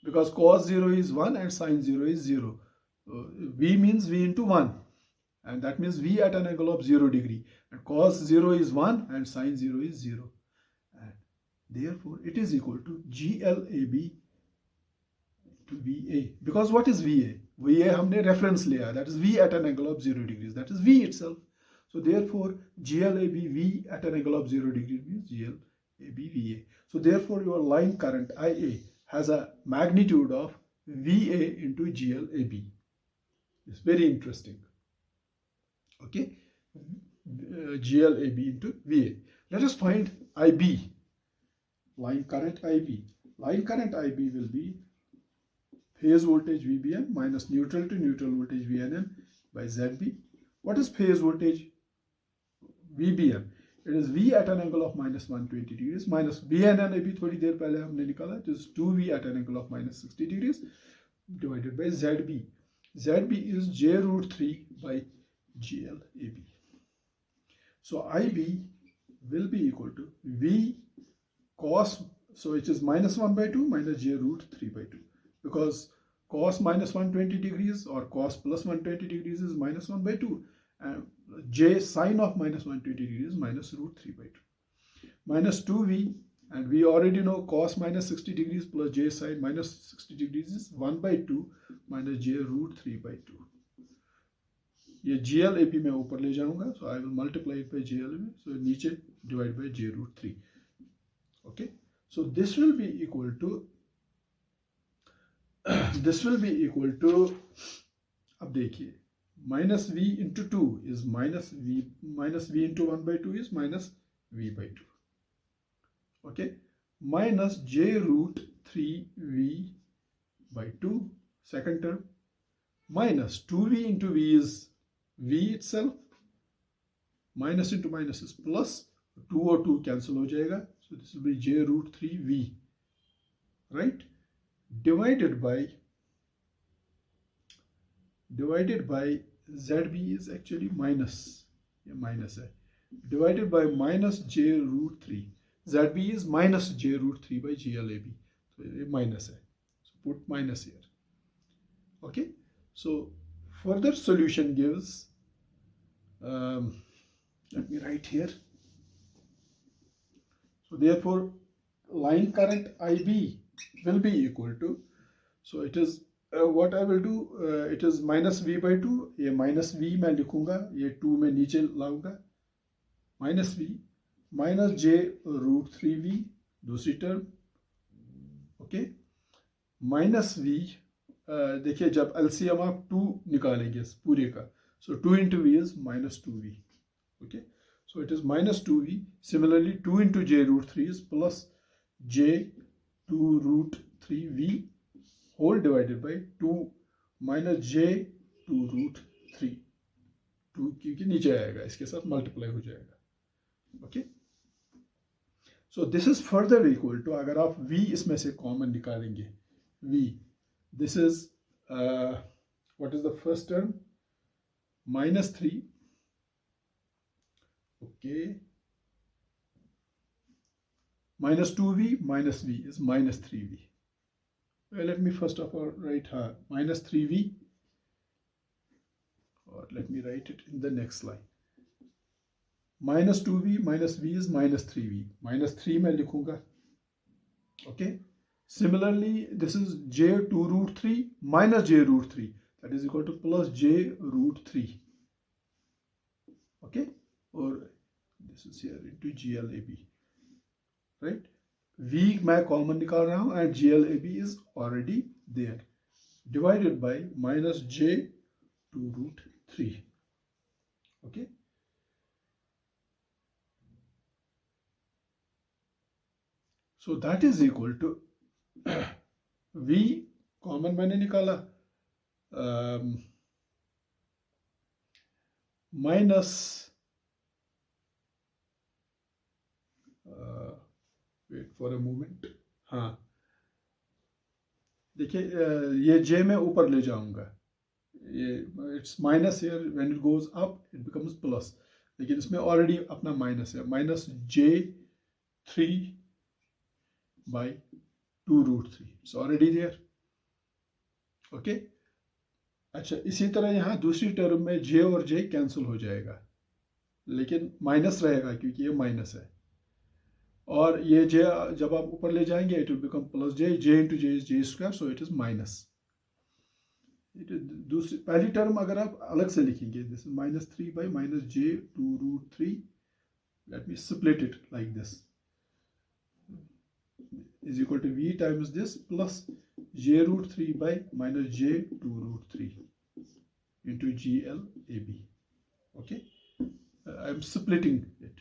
because cos 0 is 1 and sin 0 is 0. V means V into 1, and that means V at an angle of 0 degree, and cos 0 is 1 and sin 0 is 0, and therefore it is equal to GLAB to VA. Because what is VA? VA हमने reference लिया, that is V at an angle of 0 degrees, that is V itself. So therefore GLAB V at an angle of 0 degree means GLAB VA. So therefore your line current IA has a magnitude of VA into GLAB. It's very interesting. Okay, GLAB into VA. Let us find IB, line current IB. Line current IB will be phase voltage VBN minus neutral to neutral voltage VNN by ZB. What is phase voltage VBN? It is V at an angle of minus 120 degrees minus VNN अभी थोड़ी देर पहले हमने निकाला, it is 2V at an angle of minus 60 degrees divided by ZB. ZB is J root 3 by GLAB. So IB will be equal to V cos, so it is minus 1 by 2 minus J root 3 by 2, because cos minus 120 degrees or cos plus 120 degrees is minus 1 by 2, and J sine of minus 120 degrees is minus root 3 by 2. Minus 2V, and we already know cos minus 60 degrees plus J sine minus 60 degrees is 1 by 2 minus J root 3 by 2. ये GLAB मैं ऊपर ले जाऊंगा, so I will multiply it by GLAB, so नीचे divide by J root 3. Okay, so this will be equal to अब देखिए minus V into 2 is minus V into 1 by 2 is minus V by 2. Okay, minus J root 3V by 2, second term, minus 2V into V is V itself, minus into minus is plus, 2 और 2 cancel हो जाएगा, so this will be J root 3V, right, divided by ZB is actually minus, ये minus है, divided by minus J root 3. ZB is minus J root 3 by GLAB, so ये minus है, so put minus here. Okay, so further solution gives, let me write here. So therefore line current IB will be equal to, so it is what I will do, it is minus V by 2, ये minus V मैं लिखूंगा, ये 2 मैं नीचे लाऊंगा, minus V minus J root 3V दूसरी term, okay, minus V, देखिए जब LCM आप 2 निकालेंगे पूरे का, so 2 into V is minus 2V, okay, so it is minus 2V. Similarly 2 into J root 3 is plus J 2 root 3v whole divided by 2 minus j 2 root 3. 2 क्योंकि नीचे आएगा इसके साथ मल्टीप्लाई हो जाएगा. Okay, so this is further equal to, अगर आप v इसमें से कॉमन निकालेंगे, v, this is what is the first term, -3. Okay, -2v minus v is -3v. Well, let me first of all write -3v, or let me write it in the next line. -2v minus v is -3v. -3 मैं लिखूंगा. Okay. Similarly, this is j 2 root 3 minus j root 3. That is equal to plus j root 3. Okay. Or this is here into GLAB. Right. V मैं common निकाल रहा हूं and GLAB is already there. Divided by minus j 2 root 3. Okay. So that is equal to v common मैंने निकाला minus weight for a moment. हाँ देखिए, ये j में ऊपर ले जाऊंगा, ये it's minus here, when it goes up it becomes plus, लेकिन इसमें ऑलरेडी अपना माइनस है, minus j 3 by 2 root 3. It's already there. Okay. अच्छा, इसी तरह यहाँ दूसरी टर्म में j और j कैंसिल हो जाएगा, लेकिन माइनस रहेगा क्योंकि ये माइनस है, और ये j जब आप ऊपर ले जाएंगे it will become plus j into j is j square, so it is minus. दूसरी पहली टर्म अगर आप अलग से लिखेंगे, this is -3 by minus j 2 root 3. Let me split it like this, is equal to v times this plus j root 3 by minus j 2 root 3 into GLAB. Okay, I am splitting it.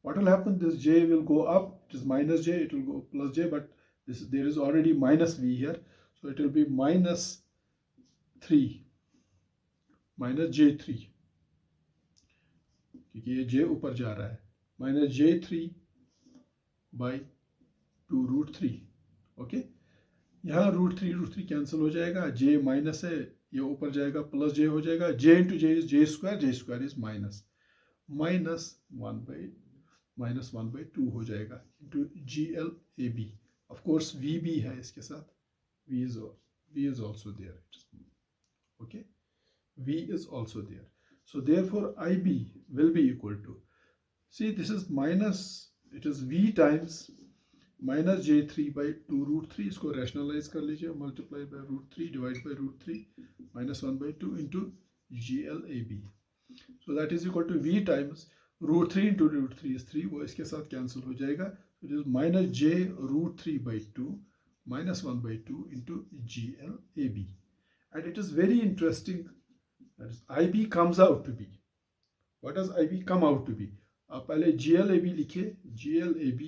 What will happen? This j will go up. It is minus j. It will go plus j, but there is already minus v here, so it will be minus 3 minus j3, क्योंकि ये j ऊपर जा रहा है, minus j3 by 2 root 3. Okay, यहाँ root three cancel हो जाएगा, j minus है, ये ऊपर जाएगा प्लस j हो जाएगा, j into j is j square is minus 1 by 2 हो जाएगा into GLAB. Of course v भी है इसके साथ, v is also there. Okay, v is also there. So therefore IB will be equal to, see this is minus, it is v times minus j3 by 2 root 3. इसको rationalise कर लीजिए, multiply by root 3 divide by root 3 minus 1 by 2 into GLAB. So that is equal to v times root 3 into root 3 is 3, वो इसके साथ cancel हो जाएगा. It is minus j root 3 by 2 minus 1 by 2 into GLAB. And it is very interesting, that is IB comes out to be, what does IB come out to be? आप पहले GLAB लिखिए, GLAB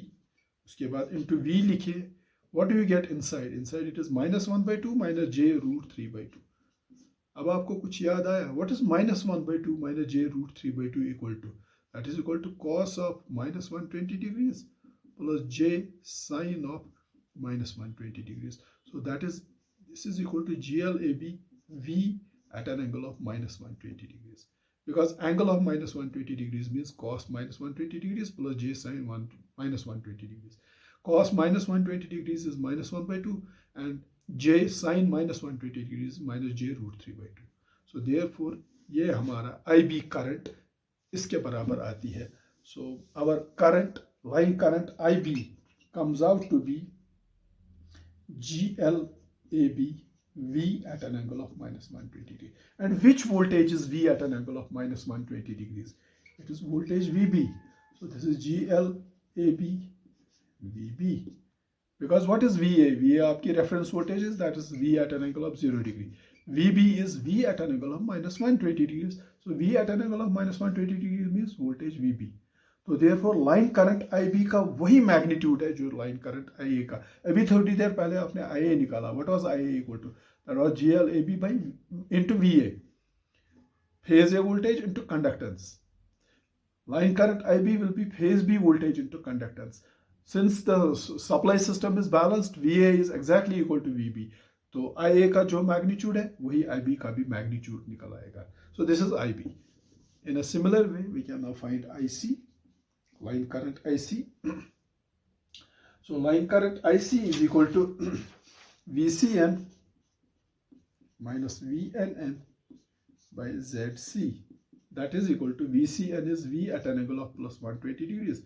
उसके बाद into v लिखिए. What do you get inside? Inside it is minus 1 by 2 minus j root 3 by 2. अब आपको कुछ याद आया? What is minus 1 by 2 minus j root 3 by 2 equal to? That is equal to cos of minus 120 degrees plus j sine of minus 120 degrees. So that is, this is equal to GLAB v at an angle of minus 120 degrees. Because angle of minus 120 degrees means cos minus 120 degrees plus j sine minus 120 degrees. Cos minus 120 degrees is minus 1 by 2 and j sine minus 120 degrees minus j root 3 by 2. So therefore ये हमारा IB current इसके बराबर आती है. So our current, line current IB comes out to be GLAB V at an angle of minus 120 degrees. And which voltage is V at an angle of minus 120 degrees? It is voltage VB. So this is GLAB VB. Because what is VA? VA आपकी reference voltage is, that is V at an angle of 0 degree. VB is V at an angle of minus 120 degrees. So V at an angle of minus 120 degrees means voltage VB. तो therefore line current IB का वही magnitude है जो line current IA का। अभी थोड़ी देर पहले आपने IA निकाला, what was IA equal to, that was GLAB by into VA, phase A voltage into conductance. Line current IB will be phase B voltage into conductance. Since the supply system is balanced, VA is exactly equal to VB. तो IA का जो magnitude है वही IB का भी magnitude निकल आएगा. So this is IB. In a similar way, we can now find IC, line current IC. So line current IC is equal to VCN minus VNN by ZC. That is equal to VCN is V at an angle of plus 120 degrees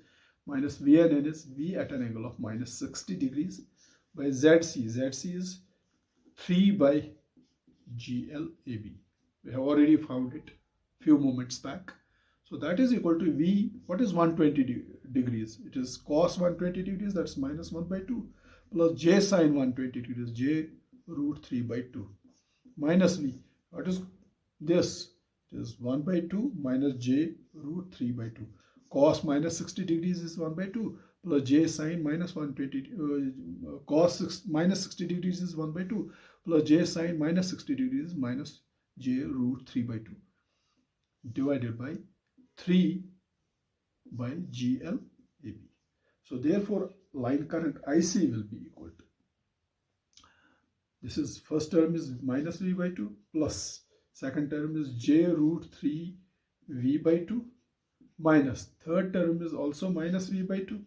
minus VNN is V at an angle of minus 60 degrees by ZC. ZC is 3 by GLAB. We have already found it few moments back. So that is equal to V, what is 120 degrees? It is cos 120 degrees, that's minus 1 by 2, plus J sin 120 degrees, J root 3 by 2, minus V, what is this? It is 1 by 2 minus J root 3 by 2. Cos minus 60 degrees is 1 by 2, plus J sin minus 120, cos minus 60 degrees is 1 by 2, plus J sin minus 60 degrees is minus J root 3 by 2, divided by 3 by GLAB. So therefore line current IC will be equal to, this is first term is minus V by 2 plus second term is J root 3 V by 2 minus third term is also minus V by 2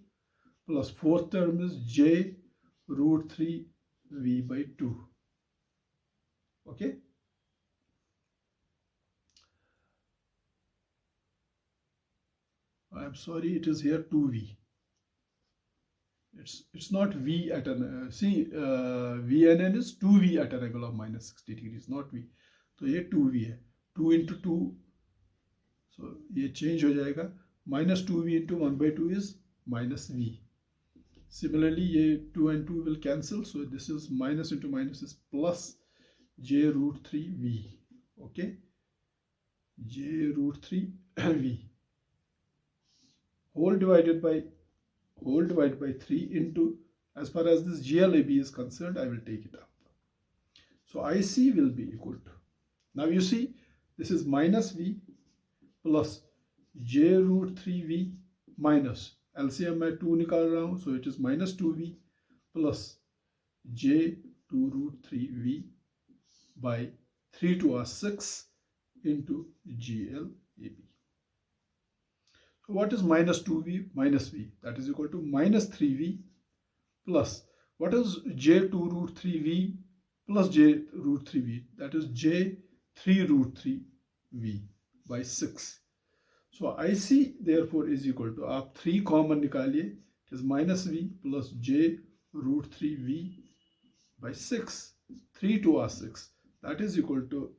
plus fourth term is J root 3 V by 2. Okay. I am sorry, it is here 2V. It's not V at an VNN is 2V at an angle of minus 60 degrees, not V. तो ये 2V है, 2 into 2, so ये change हो जाएगा, minus 2V into 1 by 2 is minus V. Similarly ये 2 and 2 will cancel, so this is minus into minus is plus J root 3 V. Okay, J root 3 V whole divided by 3 into, as far as this GLAB is concerned, I will take it up. So IC will be equal to, now you see this is minus V plus J root 3V minus LCM मैं 2 निकाल रहा हूँ, so it is minus 2V plus J 2 root 3V by 3 to our 6 into GLAB. So what is minus 2V minus V? That is equal to minus 3V plus, what is J 2 root 3V plus J root 3V? That is J 3 root 3V by 6. So IC therefore is equal to, आप 3 common निकालिए, it is minus V plus J root 3V by 6, 3 to our 6, that is equal to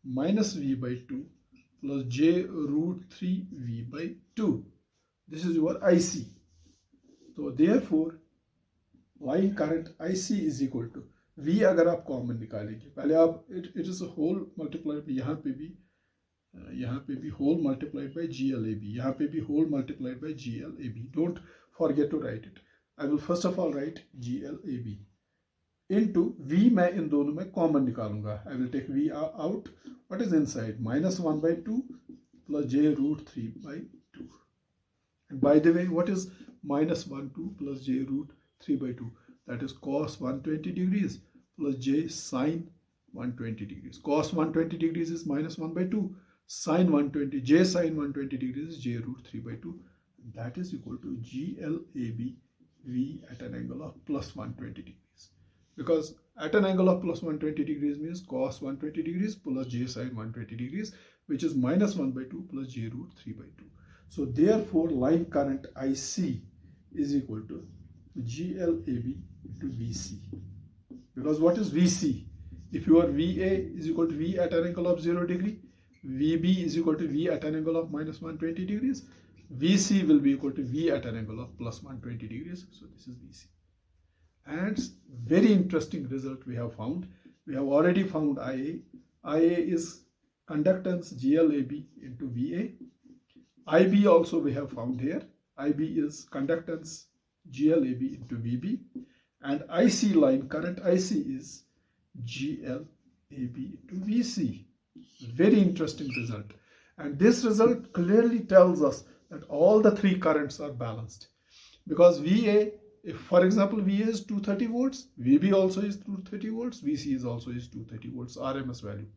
minus V by 2 plus J root 3V by 2. This is your IC. So therefore line current IC is equal to V, अगर आप common निकालेंगे, पहले आप it is whole multiplied, यहाँ पे भी whole multiplied by GLAB, यहाँ पे भी whole multiplied by GLAB. Don't forget to write it. I will first of all write GLAB into V, मैं इन दोनों में कॉमन निकालूंगा. I will take V out. What is inside? minus 1 by 2 plus J root 3 by 2. And by the way, what is minus 1 2 plus J root 3 by 2? That is cos 120 degrees plus J sin 120 degrees. Cos 120 degrees is minus 1 by 2. Sin 120, J sin 120 degrees is J root 3 by 2. That is equal to GLAB V at an angle of plus 120 degrees. Because at an angle of plus 120 degrees means cos 120 degrees plus J sin 120 degrees, which is minus 1 by 2 plus J root 3 by 2. So therefore line current IC is equal to GLAB to VC. Because what is VC? If your VA is equal to V at an angle of 0 degree, VB is equal to V at an angle of minus 120 degrees, VC will be equal to V at an angle of plus 120 degrees. So this is VC. And very interesting result we have found. We have already found IA. IA is conductance GLAB into VA. IB also we have found here. IB is conductance GLAB into VB, and IC line current IC is GLAB into VC. Very interesting result. And this result clearly tells us that all the three currents are balanced. Because VA, if for example VA is 230 volts, VB also is 230 volts, VC is also is 230 volts RMS value.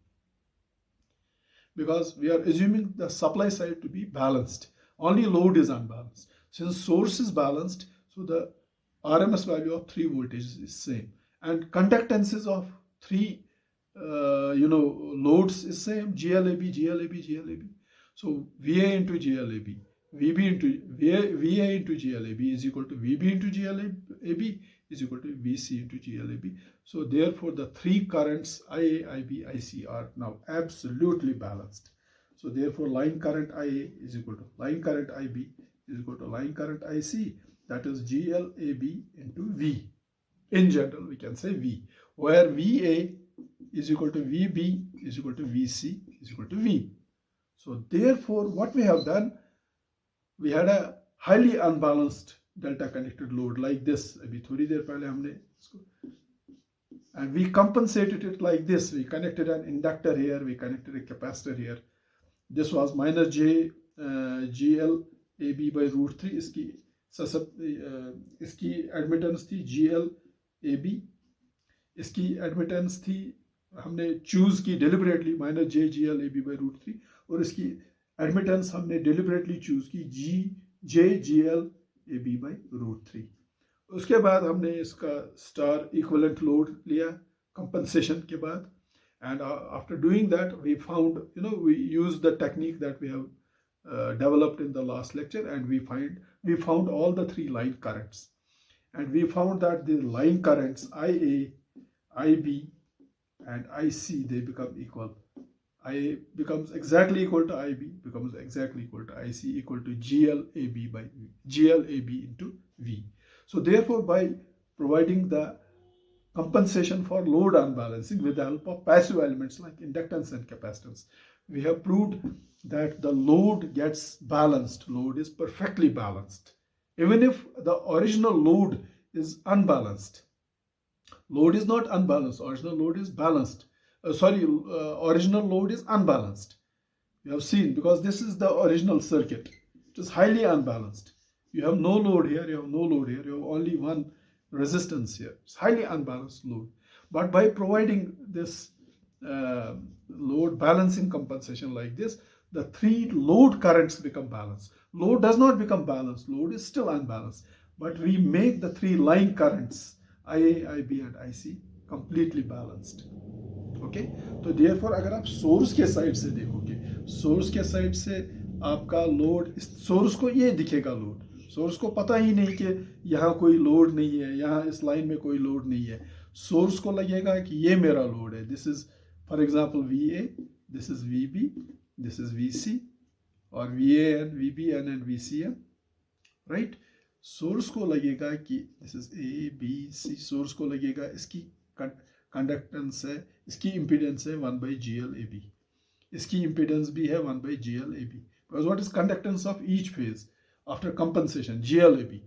Because we are assuming the supply side to be balanced. Only load is unbalanced. Since source is balanced, so the RMS value of 3 voltages is same. And conductances of 3 loads is same, GLAB, GLAB, GLAB. So VA into GLAB, VB into VA into GLAB is equal to VB into GLAB is equal to VC into GLAB. So therefore the three currents IA, IB, IC are now absolutely balanced. So therefore line current IA is equal to line current IB is equal to line current IC, that is GLAB into V. In general we can say V, where VA is equal to VB is equal to VC is equal to V. So therefore what we have done, we had a highly unbalanced delta connected load like this. अभी थोड़ी देर पहले हमने इसको, and we compensated it like this. We connected an inductor here, we connected a capacitor here. This was minus J GLAB by root 3. इसकी admittance थी GLAB, इसकी admittance थी, हमने choose की deliberately minus J GLAB by root 3, और इसकी admittance हमने deliberately choose की J GLAB by root 3. उसके बाद हमने इसका स्टार इक्विवेलेंट लोड लिया compensation के बाद, and after doing that we found, we used the technique that we have developed in the last lecture, and we found all the three line currents, and we found that the line currents IA, IB and IC, they become equal. IA becomes exactly equal to IB, becomes exactly equal to IC, equal to GLAB into V. So therefore, by providing the compensation for load unbalancing with the help of passive elements like inductance and capacitance, we have proved that the load gets balanced. Load is perfectly balanced. Even if the original load is unbalanced. Load is not unbalanced, original load is balanced. Original load is unbalanced. You have seen, because this is the original circuit. It is highly unbalanced. You have no load here, you have no load here, you have only one resistance here. It's highly unbalanced load. But by providing this load balancing compensation like this, the three load currents become balanced. Load does not become balanced, load is still unbalanced. But we make the three line currents, IA, IB and IC, completely balanced. Okay तो therefore अगर आप source के side से देखोगे, source के side से आपका load, source को ये दिखेगा लोड, सोर्स को पता ही नहीं कि यहाँ कोई लोड नहीं है, यहाँ इस लाइन में कोई लोड नहीं है. सोर्स को लगेगा कि ये मेरा लोड है. This is for example VA, this is VB, this is VC और VAN, VBN and VCN, right. Source को लगेगा कि दिस इज ABC, सोर्स को लगेगा इसकी कंडक्टेंस है, इसकी इम्पीडेंस है 1/GLAB, इसकी इम्पीडेंस भी है 1/GLAB, because what is conductance of each phase after compensation GLAB,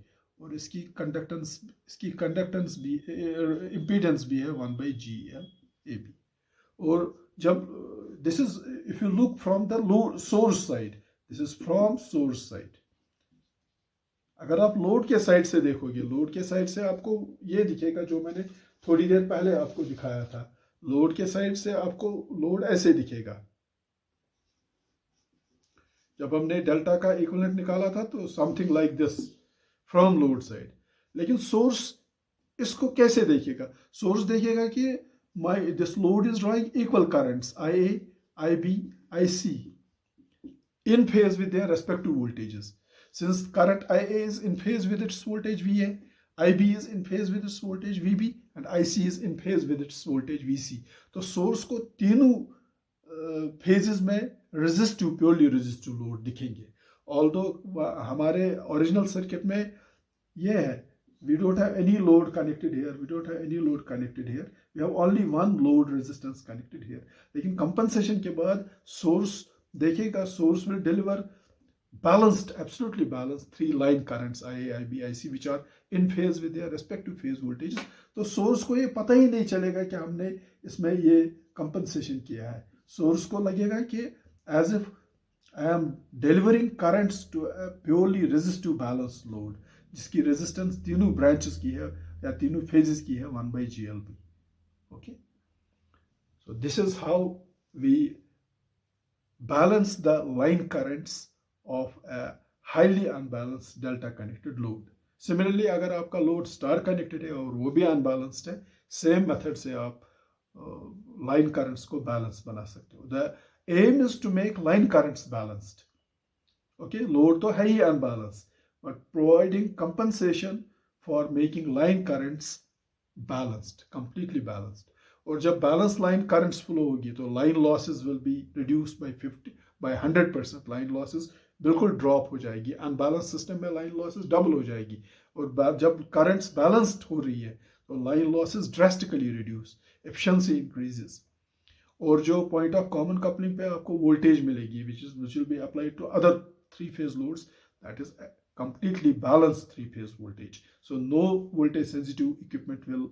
और इसकी कंडक्टेंस भी, इम्पीडेंस भी है 1/GLAB. और जब this is, if you look from the source side, this is from source side. अगर आप लोड के साइड से देखोगे, लोड के साइड से आपको ये दिखेगा जो मैंने थोड़ी देर पहले आपको दिखाया था. लोड के साइड से आपको लोड ऐसे दिखेगा. जब हमने डेल्टा का इक्विवेलेंट निकाला था तो something like this from load side. लेकिन सोर्स इसको कैसे देखेगा? सोर्स देखेगा कि this load is drawing equal currents IA, IB, IC in phase with their respective voltages. Since current IA is in phase with its voltage VA, IB is in phase with its voltage VB and IC is in phase with its voltage VC. तो source को तीनों phases में resistive, purely resistive load दिखेंगे. Although हमारे original circuit में ये है We don't have any load connected here. We don't have any load connected here. We have only one load resistance connected here. लेकिन compensation के बाद source देखेगा, source will deliver balanced, absolutely balanced 3 line currents IA, IB, IC, which are in phase with their respective phase voltages. तो source को ये पता ही नहीं चलेगा कि हमने इसमें ये compensation किया है. Source को लगेगा कि as if I am delivering currents to a purely resistive balanced load, जिसकी रेजिस्टेंस तीनों ब्रांचेस की है या तीनों फेजेस की है 1/GLB. Okay, so this is how we balance the line currents of a highly unbalanced delta connected load. Similarly, अगर आपका लोड स्टार कनेक्टेड है और वो भी अनबैलेंस्ड है, सेम मेथड से आप लाइन करंट्स को बैलेंस बना सकते हो. The aim is to make line currents balanced. Okay, load तो है ही unbalanced, but providing compensation for making line currents balanced, completely balanced. और जब balanced line currents flow होगी तो line losses will be reduced by 100%. line losses बिल्कुल drop हो जाएगी. unbalanced system में line losses double हो जाएगी. और जब currents balanced हो रही है तो line losses drastically reduce, efficiency increases. और जो point of common coupling पे आपको voltage मिलेगी, which will be applied to other 3-phase loads, that is completely balanced 3-phase voltage. So no voltage sensitive equipment will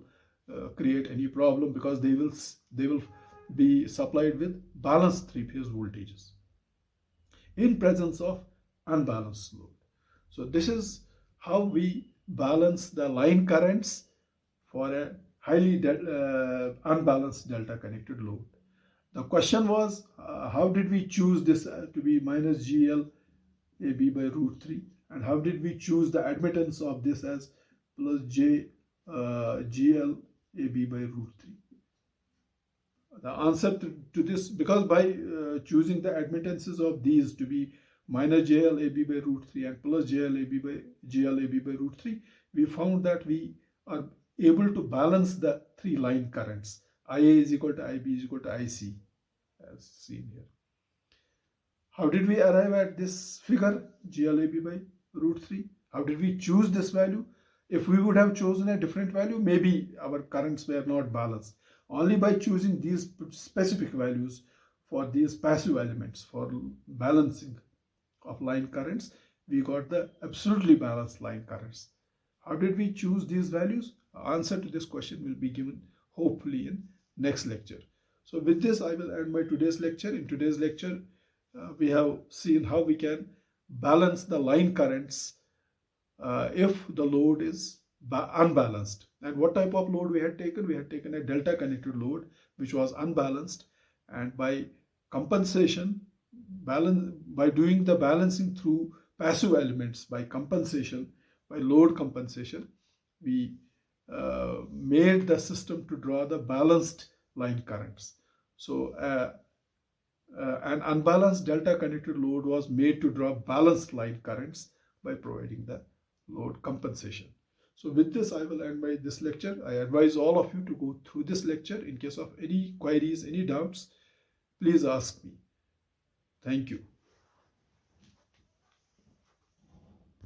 create any problem because they will be supplied with balanced 3-phase voltages in presence of unbalanced load. So this is how we balance the line currents for a highly unbalanced delta connected load. The question was how did we choose this to be minus GL AB by root 3, and how did we choose the admittance of this as plus GL AB by root 3? The answer to this, because by choosing the admittances of these to be minus JL AB by root 3 and plus GL AB by root 3, we found that we are able to balance the 3 line currents. IA is equal to IB is equal to IC, as seen here. How did we arrive at this figure, GLAB by root 3? How did we choose this value? If we would have chosen a different value, maybe our currents were not balanced. Only by choosing these specific values for these passive elements for balancing of line currents, we got the absolutely balanced line currents. How did we choose these values? Answer to this question will be given hopefully in next lecture. So with this, I will end my today's lecture. In today's lecture, we have seen how we can balance the line currents if the load is unbalanced. And what type of load we had taken? We had taken a delta connected load which was unbalanced, and by compensation, by doing the balancing through passive elements, by compensation, by load compensation, we made the system to draw the balanced line currents. So an unbalanced delta connected load was made to draw balanced line currents by providing the load compensation. So with this, I will end this lecture. I advise all of you to go through this lecture. In case of any queries, any doubts, please ask me. Thank you.